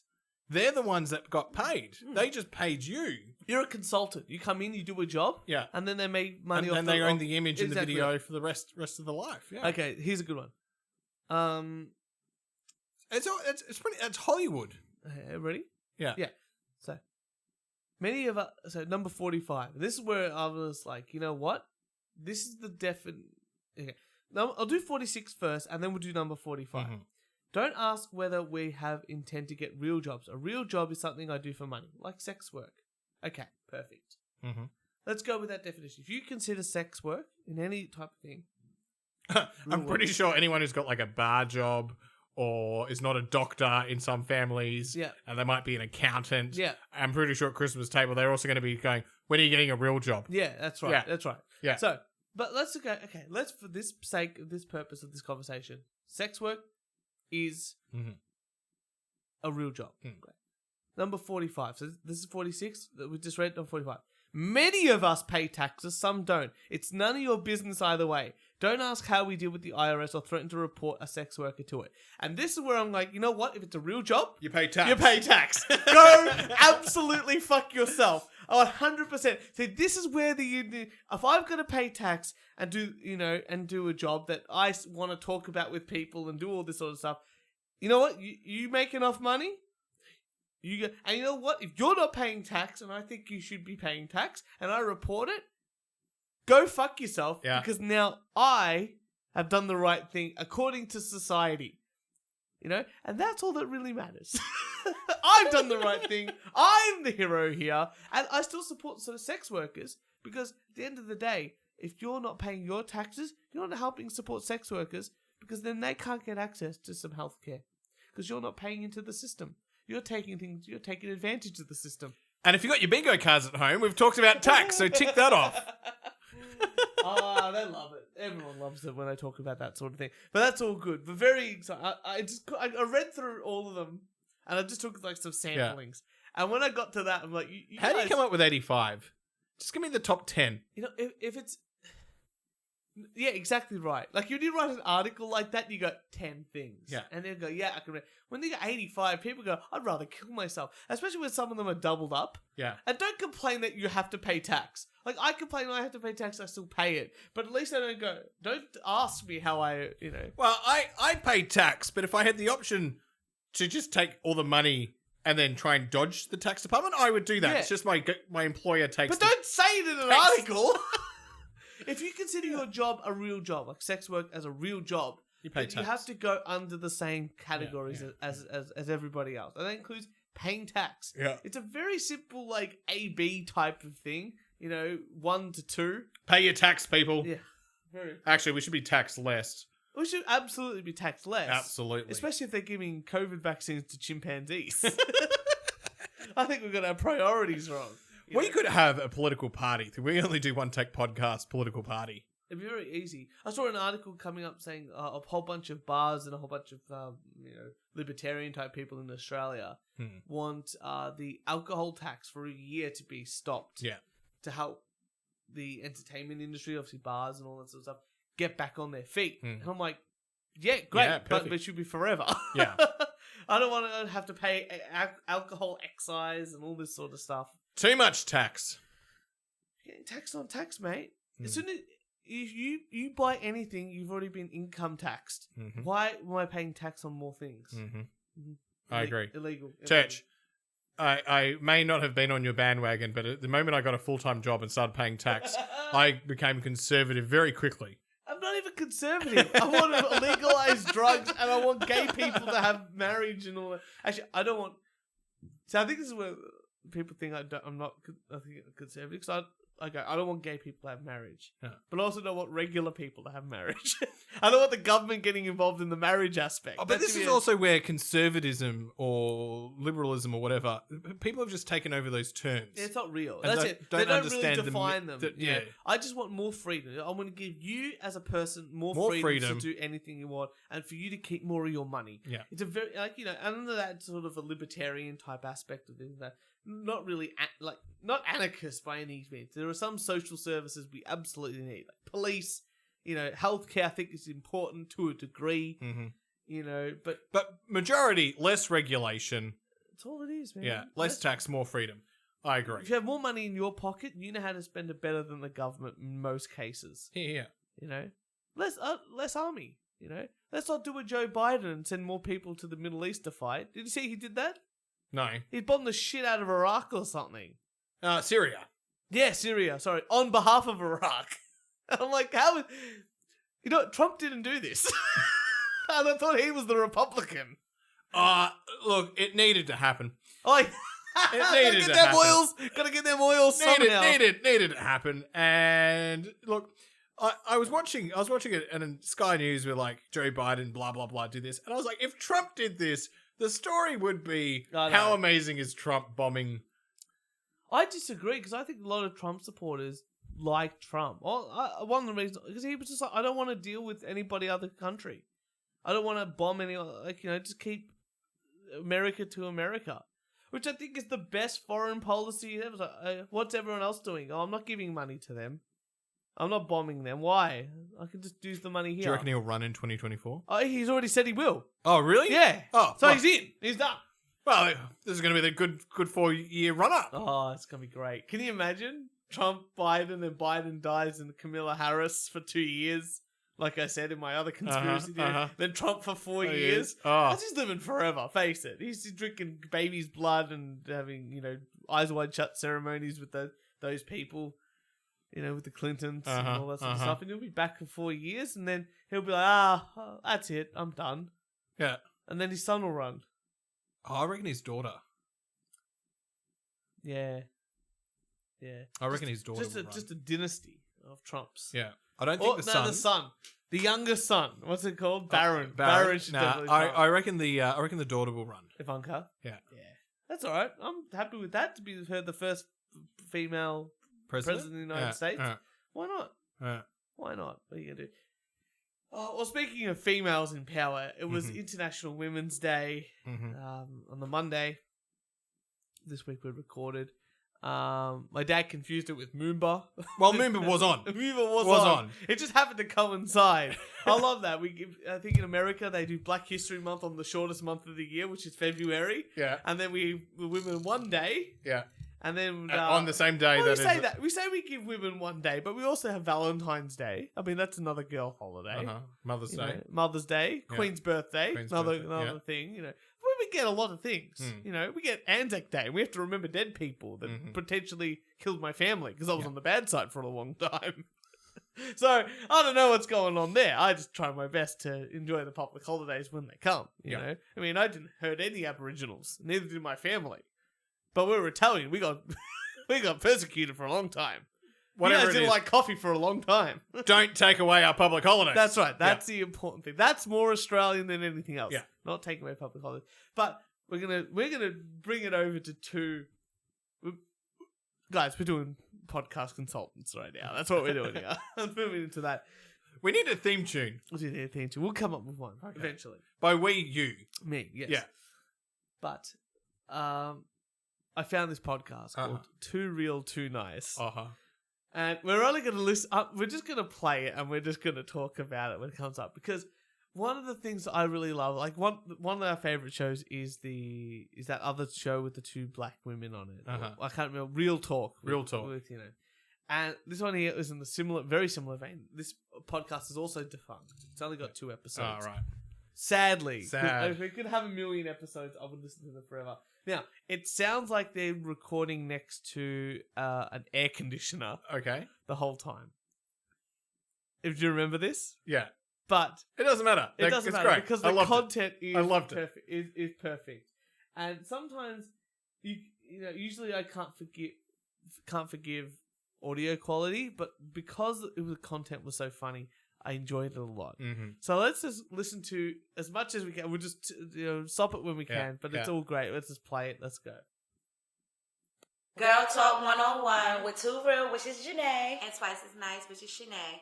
A: They're the ones that got paid. They just paid you
B: You're a consultant. You come in, you do a job,
A: Yeah.
B: and then they make money
A: And they own the image in the
B: Exactly.
A: video for the rest of the life. Yeah.
B: Okay, here's a good one.
A: It's pretty. It's Hollywood.
B: Ready?
A: Yeah.
B: Yeah. So many of us. So number 45. This is where I was like, you know what? This is the definite. Okay. Now I'll do 46 first, and then we'll do number 45.
A: Mhm.
B: Don't ask whether we have intent to get real jobs. A real job is something I do for money, like sex work. Okay, perfect.
A: Mm-hmm.
B: Let's go with that definition. If you consider sex work in any type of thing,
A: I'm pretty sure anyone who's got like a bar job or is not a doctor in some families,
B: Yeah.
A: and they might be an accountant.
B: Yeah.
A: I'm pretty sure at Christmas table they're also going to be going, "When are you getting a real job?"
B: Yeah, that's right.
A: Yeah.
B: That's right.
A: Yeah.
B: So, but let's go. Okay, let's for this sake, this purpose of this conversation, sex work is
A: Mhm.
B: a real job.
A: Mm.
B: Great. Number 45. So this is 46 that we just read. Number 45. Many of us pay taxes, some don't. It's none of your business either way. Don't ask how we deal with the IRS or threaten to report a sex worker to it. And this is where I'm like, you know what? If it's a real job,
A: You pay tax.
B: you pay tax. Go absolutely fuck yourself. 100%. See, this is where if I'm going to pay tax and do a job that I want to talk about with people and do all this sort of stuff, you know what? You make enough money. And you know what? If you're not paying tax, and I think you should be paying tax, and I report it, go fuck yourself.
A: Yeah.
B: Because now I have done the right thing according to society. And that's all that really matters. I've done the right thing. I'm the hero here. And I still support sort of sex workers because at the end of the day, if you're not paying your taxes, you're not helping support sex workers because then they can't get access to some health care because you're not paying into the system. You're taking advantage of the system.
A: And if you got your bingo cards at home, we've talked about tax, so tick that off.
B: They love it. Everyone loves it when I talk about that sort of thing. But that's all good. But very exciting. I read through all of them, and I just took like some samplings. Yeah. And when I got to that, I'm like,
A: how do you come up with 85? Just give me the top 10.
B: If it's... Yeah, exactly right. Like, when you write an article like that, you go 10 things.
A: Yeah.
B: And they'll go, yeah, I can read. When they get 85, people go, I'd rather kill myself. Especially when some of them are doubled up.
A: Yeah.
B: And don't complain that you have to pay tax. Like, I complain I have to pay tax, I still pay it. But at least I don't ask me how
A: Well, I pay tax, but if I had the option to just take all the money and then try and dodge the tax department, I would do that. Yeah. It's just my employer takes
B: But don't say it in an article! If you consider your job a real job, like sex work as a real job,
A: you pay tax.
B: You have to go under the same categories as everybody else. And that includes paying tax.
A: Yeah.
B: It's a very simple, like, A-B type of thing. 1 to 2.
A: Pay your tax, people.
B: Yeah.
A: Actually, we should be taxed less.
B: We should absolutely be taxed less.
A: Absolutely.
B: Especially if they're giving COVID vaccines to chimpanzees. I think we've got our priorities wrong.
A: We could have a political party. We only do One Take Podcast political party.
B: It'd be very easy. I saw an article coming up saying a whole bunch of bars and a whole bunch of libertarian type people in Australia want the alcohol tax for a year to be stopped.
A: Yeah.
B: To help the entertainment industry, obviously bars and all that sort of stuff, get back on their feet. And I'm like, yeah, great,
A: Yeah,
B: but it should be forever.
A: Yeah.
B: I don't want to have to pay alcohol excise and all this sort of stuff.
A: Too much tax.
B: Getting taxed on tax, mate. As soon as if you buy anything, you've already been income taxed.
A: Mm-hmm.
B: Why am I paying tax on more things?
A: Mm-hmm. I agree.
B: Illegal.
A: Church, I may not have been on your bandwagon, but at the moment I got a full-time job and started paying tax, I became conservative very quickly.
B: I'm not even conservative. I want to legalize drugs and I want gay people to have marriage and all that. Actually, I don't want... So I think this is where people think I'm not conservative, because I don't want gay people to have marriage.
A: Yeah.
B: But I also don't want regular people to have marriage. I don't want the government getting involved in the marriage aspect.
A: Oh, but this is also where conservatism or liberalism or whatever, people have just taken over those terms.
B: It's not real.
A: And
B: That's it. They don't really
A: understand
B: define them.
A: Yeah.
B: I just want more freedom. I want to give you as a person more freedom to do anything you want, and for you to keep more of your money.
A: Yeah.
B: It's a very under that sort of a libertarian type aspect of things, that not really not anarchist by any means. There are some social services we absolutely need, like police. Healthcare I think is important to a degree.
A: Mm-hmm.
B: But
A: majority less regulation.
B: That's all it is, man.
A: Yeah, less tax, more freedom. I agree.
B: If you have more money in your pocket, you know how to spend it better than the government in most cases.
A: Yeah.
B: You know, less army. You know, let's not do a Joe Biden and send more people to the Middle East to fight. Did you see he did that?
A: No.
B: He bombed the shit out of Iraq or something.
A: Syria.
B: Yeah, Syria. Sorry, on behalf of Iraq. I'm like, how? You know, Trump didn't do this. And I thought he was the Republican.
A: Look, it needed to happen.
B: Like,
A: It needed to happen.
B: Gotta get them oils somehow.
A: Needed to happen. And look, I was watching it, and in Sky News were like, Joe Biden, blah blah blah, did this, and I was like, if Trump did this, the story would be how amazing is Trump bombing.
B: I disagree because I think a lot of Trump supporters like Trump. Well, one of the reasons because he was just like, I don't want to deal with anybody other country. I don't want to bomb any, like, you know, just keep America to America, which I think is the best foreign policy ever. Like, what's everyone else doing? Oh, I'm not giving money to them. I'm not bombing them. Why? I can just use the money here.
A: Do you reckon he'll run in 2024?
B: Oh, he's already said he will.
A: Oh, really?
B: Yeah.
A: Oh,
B: so he's in. He's done.
A: Well, this is going to be the good 4-year run-up.
B: Oh, it's going to be great. Can you imagine? Trump, Biden, and Biden dies and Kamala Harris for 2 years. Like I said in my other conspiracy theory. Then Trump for 4 years.
A: Oh.
B: That's just living forever, face it. He's drinking baby's blood and having, you know, eyes wide shut ceremonies with those people, you know, with the Clintons and all that sort of stuff. And he'll be back for 4 years and then he'll be like, that's it, I'm done.
A: Yeah.
B: And then his son will run.
A: Oh, I reckon his daughter.
B: Yeah. Yeah.
A: I reckon his daughter will run.
B: Just a dynasty of Trumps.
A: Yeah. I don't think the son.
B: The youngest son. What's it called? Baron.
A: Baron
B: should
A: nah,
B: definitely run.
A: I reckon the daughter will run.
B: Ivanka?
A: Yeah.
B: Yeah. That's all right. I'm happy with that to be her the first female president of the United States. Why not? Why not? What are you going to do? Oh, well, speaking of females in power, it was International Women's Day on the Monday. This week we recorded. My dad confused it with Moomba.
A: Well, Moomba was on.
B: Moomba was on. It just happened to coincide. I love that. I think in America they do Black History Month on the shortest month of the year, which is February.
A: Yeah.
B: And then we Women one day.
A: Yeah.
B: And then
A: on the same day,
B: we say we give women one day, but we also have Valentine's Day. I mean, that's another girl holiday.
A: Mother's Day.
B: Know, Mother's Day, yeah. Queen's birthday, another thing. You know, we get a lot of things. You know, we get Anzac Day, and we have to remember dead people that potentially killed my family because I was on the bad side for a long time. So I don't know what's going on there. I just try my best to enjoy the public holidays when they come. You know, I mean, I didn't hurt any Aboriginals, neither did my family. But we were Italian. We got persecuted for a long time.
A: Whatever
B: you guys didn't like coffee for a long time.
A: Don't take away our public holidays.
B: That's right. That's the important thing. That's more Australian than anything else.
A: Yeah.
B: Not taking away public holidays. But we're gonna bring it over to two guys. We're doing podcast consultants right now. That's what we're doing here. I'm moving into that.
A: We need a theme tune.
B: We'll come up with one eventually.
A: By we, you.
B: Me, yes.
A: Yeah.
B: But I found this podcast called Too Real, Too Nice. And we're only going to listen. We're just going to play it and we're just going to talk about it when it comes up. Because one of the things that I really love, like one of our favorite shows is that other show with the two black women on it. I can't remember. Real Talk. With, you know. And this one here is in the very similar vein. This podcast is also defunct. It's only got 2 episodes.
A: Oh, right.
B: Sadly.
A: Sad.
B: If we could have 1 million episodes, I would listen to them forever. Now, it sounds like they're recording next to an air conditioner.
A: Okay.
B: The whole time. Do you remember this?
A: Yeah.
B: But
A: it doesn't matter.
B: It doesn't matter
A: great.
B: because the content is
A: perfect.
B: Is perfect. And sometimes you know, usually I can't forgive audio quality, but because the content was so funny, I enjoyed it a lot. So let's just listen to as much as we can. We'll just stop it when we can, but it's all great. Let's just play it. Let's go.
C: Girl Talk 101 with Too Real, which is Janae. And Twice as Nice, which is Shanae.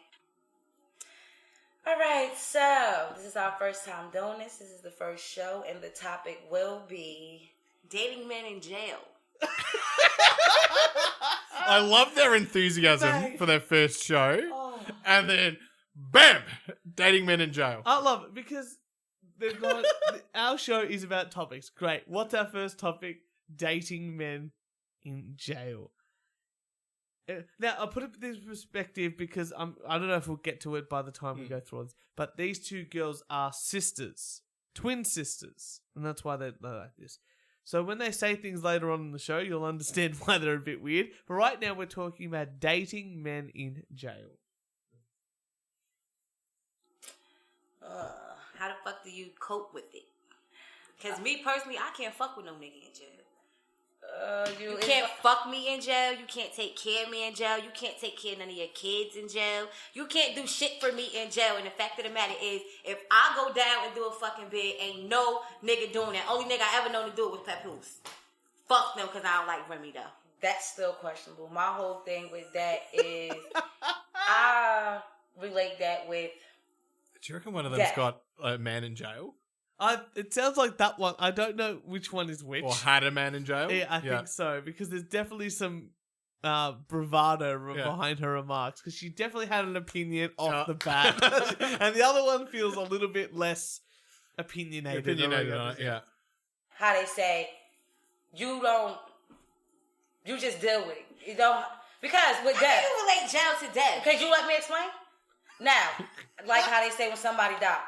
C: All right, so this is our first time doing this. This is the first show, and the topic will be dating men in jail.
A: I love their enthusiasm for their first show. And then, bam! Dating men in jail.
B: I love it because they've got... our show is about topics. Great. What's our first topic? Dating men in jail. Now, I'll put it in perspective because I don't know if we'll get to it by the time we go through this, but these two girls are sisters, twin sisters, and that's why they're like this. So when they say things later on in the show, you'll understand why they're a bit weird. But right now, we're talking about dating men in jail.
C: How the fuck do you cope with it? Because me personally, I can't fuck with no nigga in jail. You can't fuck me in jail. You can't take care of me in jail. You can't take care of none of your kids in jail. You can't do shit for me in jail. And the fact of the matter is, if I go down and do a fucking bid, ain't no nigga doing that. Only nigga I ever known to do it was Papoose. Fuck them, because I don't like Remy, though. That's still questionable. My whole thing with that is, I relate that with...
A: Do you reckon one of them's got a man in jail?
B: It sounds like that one. I don't know which one is which.
A: Or had a man in jail?
B: Yeah, I think so. Because there's definitely some bravado behind her remarks. Because she definitely had an opinion off the bat. And the other one feels a little bit less opinionated.
A: Yeah.
C: How they say, you just deal with it. You don't... Because with death... How do you relate jail to death? Could you let me explain? Now, like how they say when somebody dies.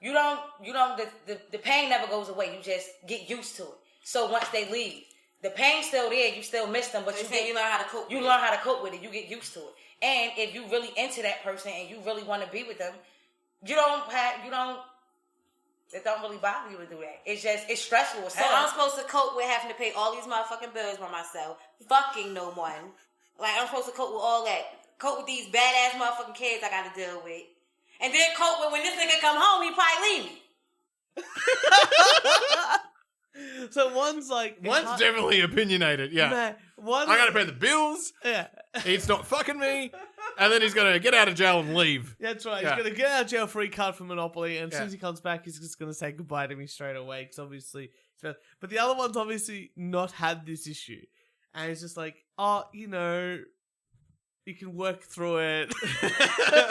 C: The pain never goes away. You just get used to it. So once they leave, the pain's still there. You still miss them, but you learn how to cope. You learn how to cope with it. You get used to it. And if you really into that person and you really want to be with them, it don't really bother you to do that. It's stressful as hell. So I'm supposed to cope with having to pay all these motherfucking bills by myself, fucking no one. Like I'm supposed to cope with all that. Cope with these badass motherfucking kids I got to deal with. And then cope with when this nigga come home, he probably leave me.
B: So one's like...
A: One's definitely opinionated, yeah.
B: Man,
A: I gotta pay the bills.
B: Yeah.
A: He's not fucking me. And then he's gonna get out of jail and leave.
B: Yeah, that's right.
A: Yeah.
B: He's gonna get out of jail free card for Monopoly, and as soon as he comes back, he's just gonna say goodbye to me straight away, because obviously... But the other one's obviously not had this issue. And he's just like, you can work through it.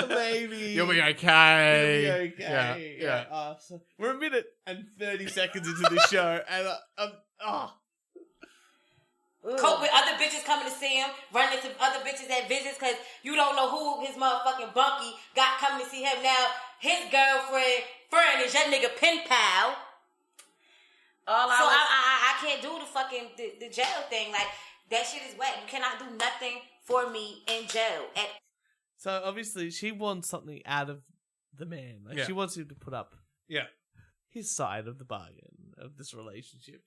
B: Maybe.
A: You'll be okay.
B: You'll be okay. Yeah. So we're a minute and 30 seconds into the show, and
C: cope with other bitches coming to see him, run into other bitches at visits, because you don't know who his motherfucking bunkie got coming to see him. Now, his friend is your nigga pen pal. I can't do the fucking the jail thing. Like, that shit is whack. You cannot do nothing for me in jail.
B: So obviously she wants something out of the man. Like she wants him to put up his side of the bargain of this relationship.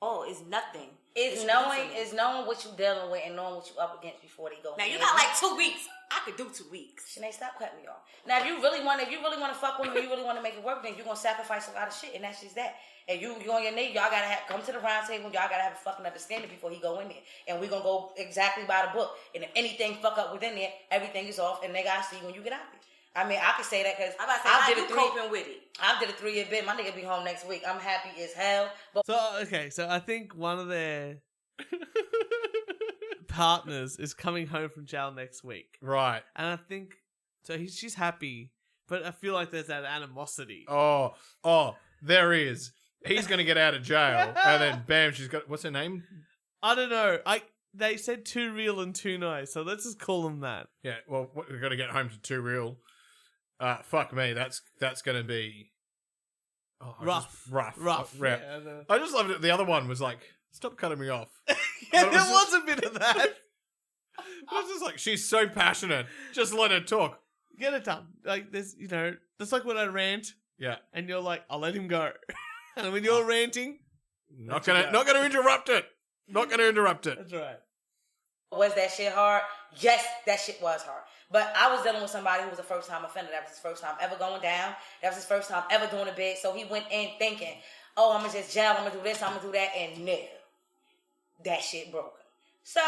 C: Oh, it's nothing. It's knowing what you're dealing with and knowing what you're up against before they go. Now you got like 2 weeks. I could do 2 weeks. Sinead, stop cutting me off. Now if you really want to fuck with him, you really want to make it work, then you're gonna sacrifice a lot of shit, and that's just that. And you on your knee, y'all gotta come to the round table. Y'all gotta have a fucking understanding before he go in there. And we gonna go exactly by the book. And if anything fuck up within there, everything is off, and they gotta see when you get out there. I mean, I can say that because I did coping with it. I did a 3-year bid. My nigga be home next week. I'm happy as hell. But
B: So I think one of their partners is coming home from jail next week,
A: right?
B: And I think so. She's happy, but I feel like there's that animosity.
A: Oh, there is. He's gonna get out of jail, and then bam, she's got what's her name?
B: I don't know. They said 2 real and 2 nice, so let's just call them that.
A: Yeah. Well, we're gonna get home to 2 real. Fuck me. That's gonna be
B: rough.
A: Yeah, I just loved it. The other one was like, stop cutting me off.
B: Yeah, there was a bit of that.
A: But it's just like, she's so passionate. Just let her talk.
B: Get it done. Like there's, that's like when I rant.
A: Yeah.
B: And you're like, I'll let him go. And when you're ranting,
A: not gonna interrupt it. Not gonna interrupt it.
B: That's right.
C: Was that shit hard? Yes, that shit was hard. But I was dealing with somebody who was a first-time offender. That was his first time ever going down. That was his first time ever doing a bid. So he went in thinking, I'm going to just jail, I'm going to do this, I'm going to do that. And no, that shit broken. So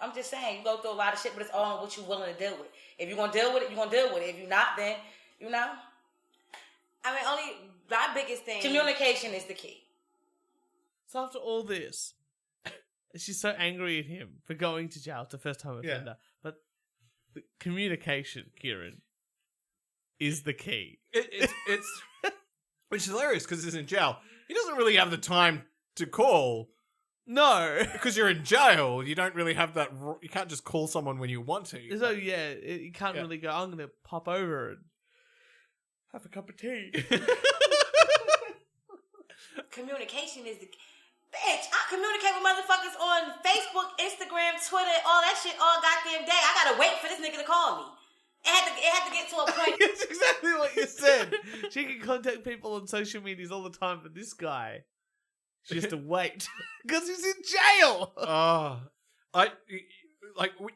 C: I'm just saying, you go through a lot of shit, but it's all on what you're willing to deal with. If you're going to deal with it, you're going to deal with it. If you're not, then, I mean, my biggest thing. Communication is the key.
B: So after all this, she's so angry at him for going to jail to first-time offender. But the communication, Kieran, is the key.
A: It's which is hilarious because he's in jail. He doesn't really have the time to call
B: No.
A: Because you're in jail, you don't really have that. You can't just call someone when you want to.
B: So yeah, you can't really go, I'm going to pop over and have a cup of tea.
C: Communication is the... Bitch, I communicate with motherfuckers on Facebook, Instagram, Twitter, all that shit all goddamn day. I gotta wait for this nigga to call me. It had to get to a point.
B: That's exactly what you said. She can contact people on social medias all the time, but this guy, she has to wait because he's in jail.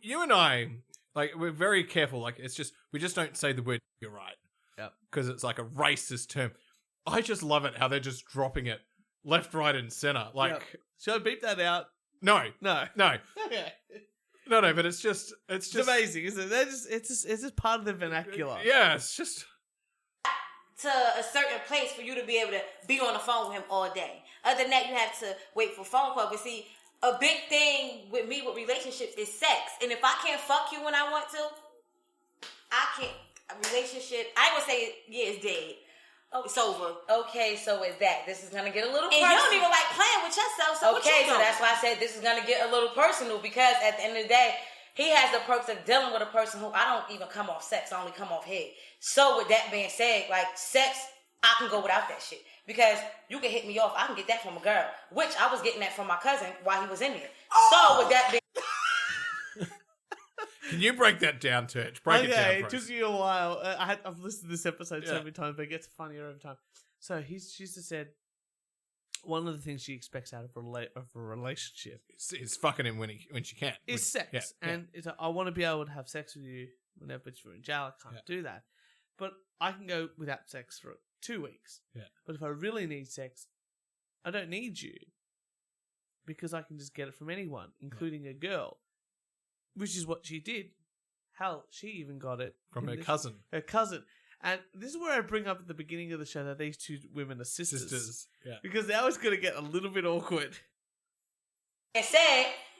A: You and I, like, we're very careful. Like, it's just, we just don't say the word "you're right."
B: Yeah. Because
A: it's like a racist term. I just love it how they're just dropping it left, right, and center. Like,
B: should I beep that out?
A: No.
B: Okay.
A: No, but it's just
B: amazing, isn't it? It's just part of the vernacular.
A: Yeah, it's just
C: to a certain place for you to be able to be on the phone with him all day. Other than that, you have to wait for phone call. But see, a big thing with me with relationships is sex. And if I can't fuck you when I want to, I can't. A relationship, I ain't gonna say it's dead. Okay. It's over. Okay, so with that, this is gonna get a little personal. And you don't even like playing with yourself, so okay, so that's why I said this is gonna get a little personal, because at the end of the day, he has the perks of dealing with a person who I don't even come off sex, I only come off head. So with that being said, like, sex, I can go without that shit. Because you can hit me off, I can get that from a girl, which I was getting that from my cousin while he was in there. So with that being...
A: Can you break that down, Turch? Break it down.
B: Okay, it took you a while. I've listened to this episode so many times, but it gets funnier every time. So she's just said one of the things she expects out of a relationship
A: is fucking him when she can.
B: Is sex. And it's I want to be able to have sex with you whenever you're in jail. I can't do that. But I can go without sex for 2 weeks.
A: Yeah.
B: But if I really need sex, I don't need you. Because I can just get it from anyone, including a girl. Which is what she did. Hell, she even got it
A: from her cousin.
B: Her cousin. And this is where I bring up at the beginning of the show that these two women are sisters.
A: Yeah.
B: Because now it's going to get a little bit awkward.
C: And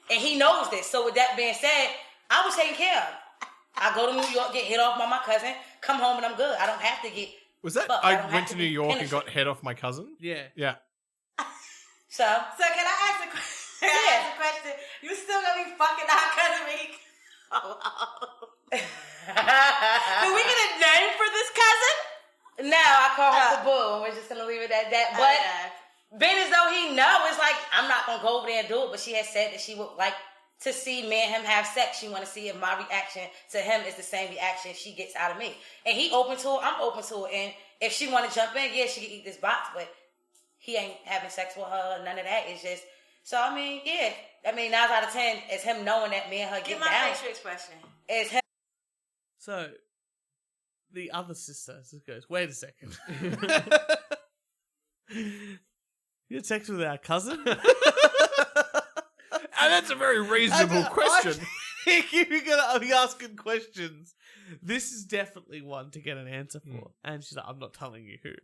C: he knows this. So with that being said, I was taken care of. I go to New York, get hit off by my cousin, come home and I'm good. I don't have to get...
A: Was that I went to New York and got head off my cousin?
B: Yeah.
A: Yeah.
C: So can I ask a question? Ask a question. You still gonna be fucking our cousin when he... Can we get a name for this cousin? No, I call her the boo, and we're just gonna leave it at that. But being as though he know, it's like I'm not gonna go over there and do it. But she has said that she would like to see me and him have sex. She want to see if my reaction to him is the same reaction she gets out of me. And he open to it. I'm open to it. And if she want to jump in, yeah, she can eat this box. But he ain't having sex with her. None of that. It's just. So, I mean, yeah. I mean, 9 out of 10 is him knowing that me and her get down. Get my facial expression. It's him.
B: So, the other sister just goes, wait a second. You had sex with our cousin?
A: And that's a very reasonable question.
B: You're going to be asking questions. This is definitely one to get an answer for. And she's like, I'm not telling you who.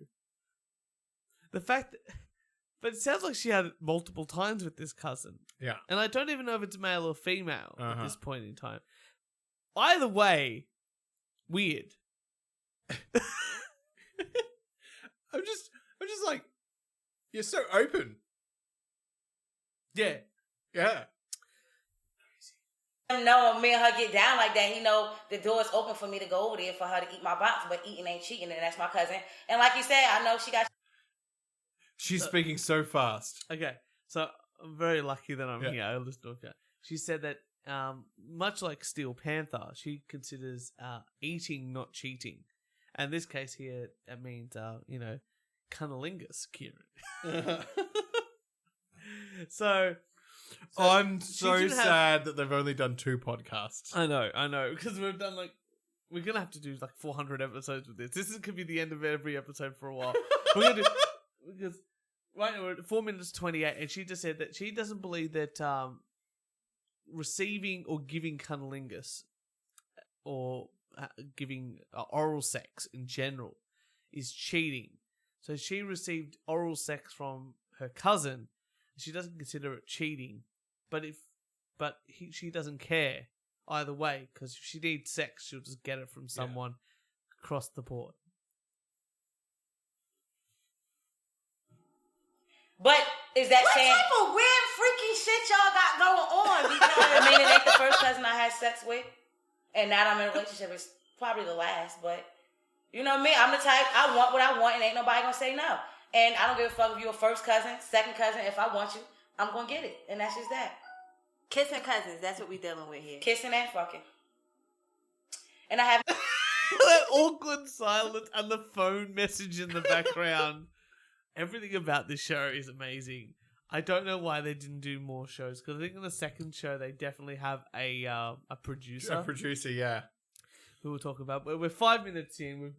B: The fact that... But it sounds like she had it multiple times with this cousin.
A: Yeah.
B: And I don't even know if it's male or female at this point in time. Either way, weird.
A: I'm just like, you're so open.
B: Yeah.
A: Yeah.
C: Him know me and her get down like that. He know the door is open for me to go over there for her to eat my box, but eating ain't cheating, and that's my cousin. And like you said, I know she got...
A: She's speaking so fast.
B: Okay, so I'm very lucky that I'm here. I listened to her. She said that much like Steel Panther, she considers eating not cheating. And in this case here, that means, cunnilingus, Kieran. So
A: I'm so sad that they've only done 2 podcasts.
B: I know, because we've done we're going to have to do 400 episodes with this. This could be the end of every episode for a while. We're going to do... Because right now we're at 4 minutes 28, and she just said that she doesn't believe that receiving or giving cunnilingus or giving oral sex in general is cheating. So she received oral sex from her cousin. She doesn't consider it cheating, but she doesn't care either way, because if she needs sex, she'll just get it from someone across the board.
C: But is that
D: What
C: saying...
D: type of weird, freaky shit y'all got going on? Because
C: I mean, it ain't the first cousin I had sex with. And now that I'm in a relationship, it's probably the last. But, you know me, I'm the type, I want what I want and ain't nobody gonna say no. And I don't give a fuck if you're a first cousin, second cousin. If I want you, I'm gonna get it. And that's just that.
D: kissing cousins, that's what we dealing with here.
C: Kissing and fucking. And I have...
B: That awkward silence and the phone message in the background. Everything about this show is amazing. I don't know why they didn't do more shows, because I think in the second show they definitely have a producer.
A: A producer, yeah.
B: Who we'll talk about. But we're 5 minutes in.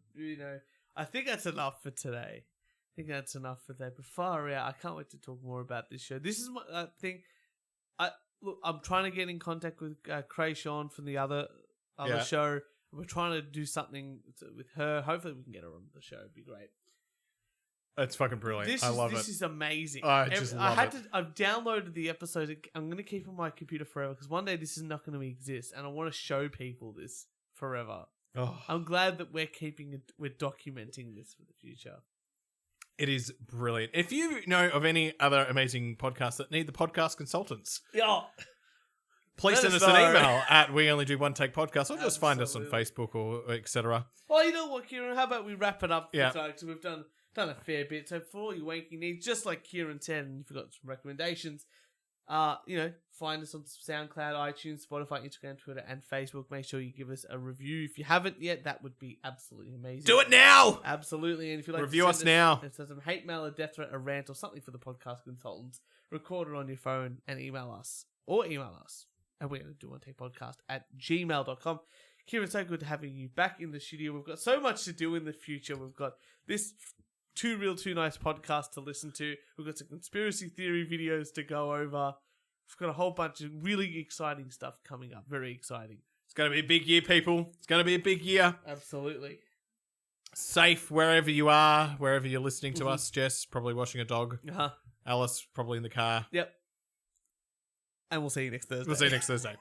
B: I think that's enough for today. But far out, I can't wait to talk more about this show. This is my thing. I'm trying to get in contact with Cray Sean from the other show. We're trying to do something with her. Hopefully we can get her on the show. It'd be great.
A: It's fucking brilliant. I love it.
B: This is amazing.
A: I just love it.
B: I've downloaded the episode. I'm going to keep it on my computer forever because one day this is not going to exist, and I want to show people this forever.
A: Oh.
B: I'm glad that we're documenting this for the future.
A: It is brilliant. If you know of any other amazing podcasts that need the podcast consultants, please send us an email at weonlydoonetake.podcast or just find us on Facebook or etc.
B: Well, you know what, Kieran? How about we wrap it up for
A: Yeah.
B: tonight? Because we've done a fair bit. So for all your wanking needs, just like Kieran said, and you've got some recommendations, find us on SoundCloud, iTunes, Spotify, Instagram, Twitter, and Facebook. Make sure you give us a review. If you haven't yet, that would be absolutely amazing.
A: Do it now!
B: Absolutely. And if you like
A: Review
B: to
A: us now.
B: If there's some hate mail, a death threat, a rant, or something for the podcast consultants, record it on your phone and email us. And we're going to do one take podcast at gmail.com. Kieran, so good having you back in the studio. We've got so much to do in the future. We've got this Too Real, Too Nice podcast to listen to. We've got some conspiracy theory videos to go over. We've got a whole bunch of really exciting stuff coming up. Very exciting.
A: It's going to be a big year, people. It's going to be a big year.
B: Absolutely.
A: Safe wherever you are, wherever you're listening to us. Jess, probably washing a dog.
B: Uh-huh.
A: Alice, probably in the car.
B: Yep. And we'll see you next Thursday.
A: We'll see you next Thursday.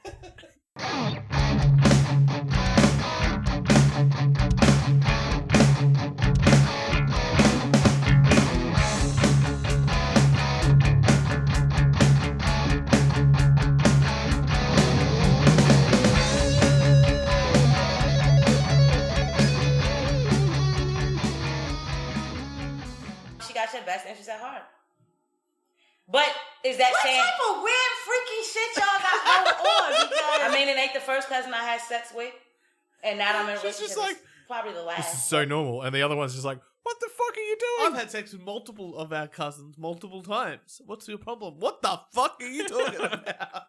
C: She got your best interest at heart. But is that
D: What
C: saying...
D: type of weird, freaky shit y'all got going on? Because
C: I mean, it ain't the first cousin I had sex with. And now that I'm in a
A: She's
C: relationship,
A: just like,
C: it's probably the
A: this is
C: last.
A: so normal. And the other one's just like, what the fuck are you doing?
B: I've had sex with multiple of our cousins multiple times. What's your problem? What the fuck are you talking about?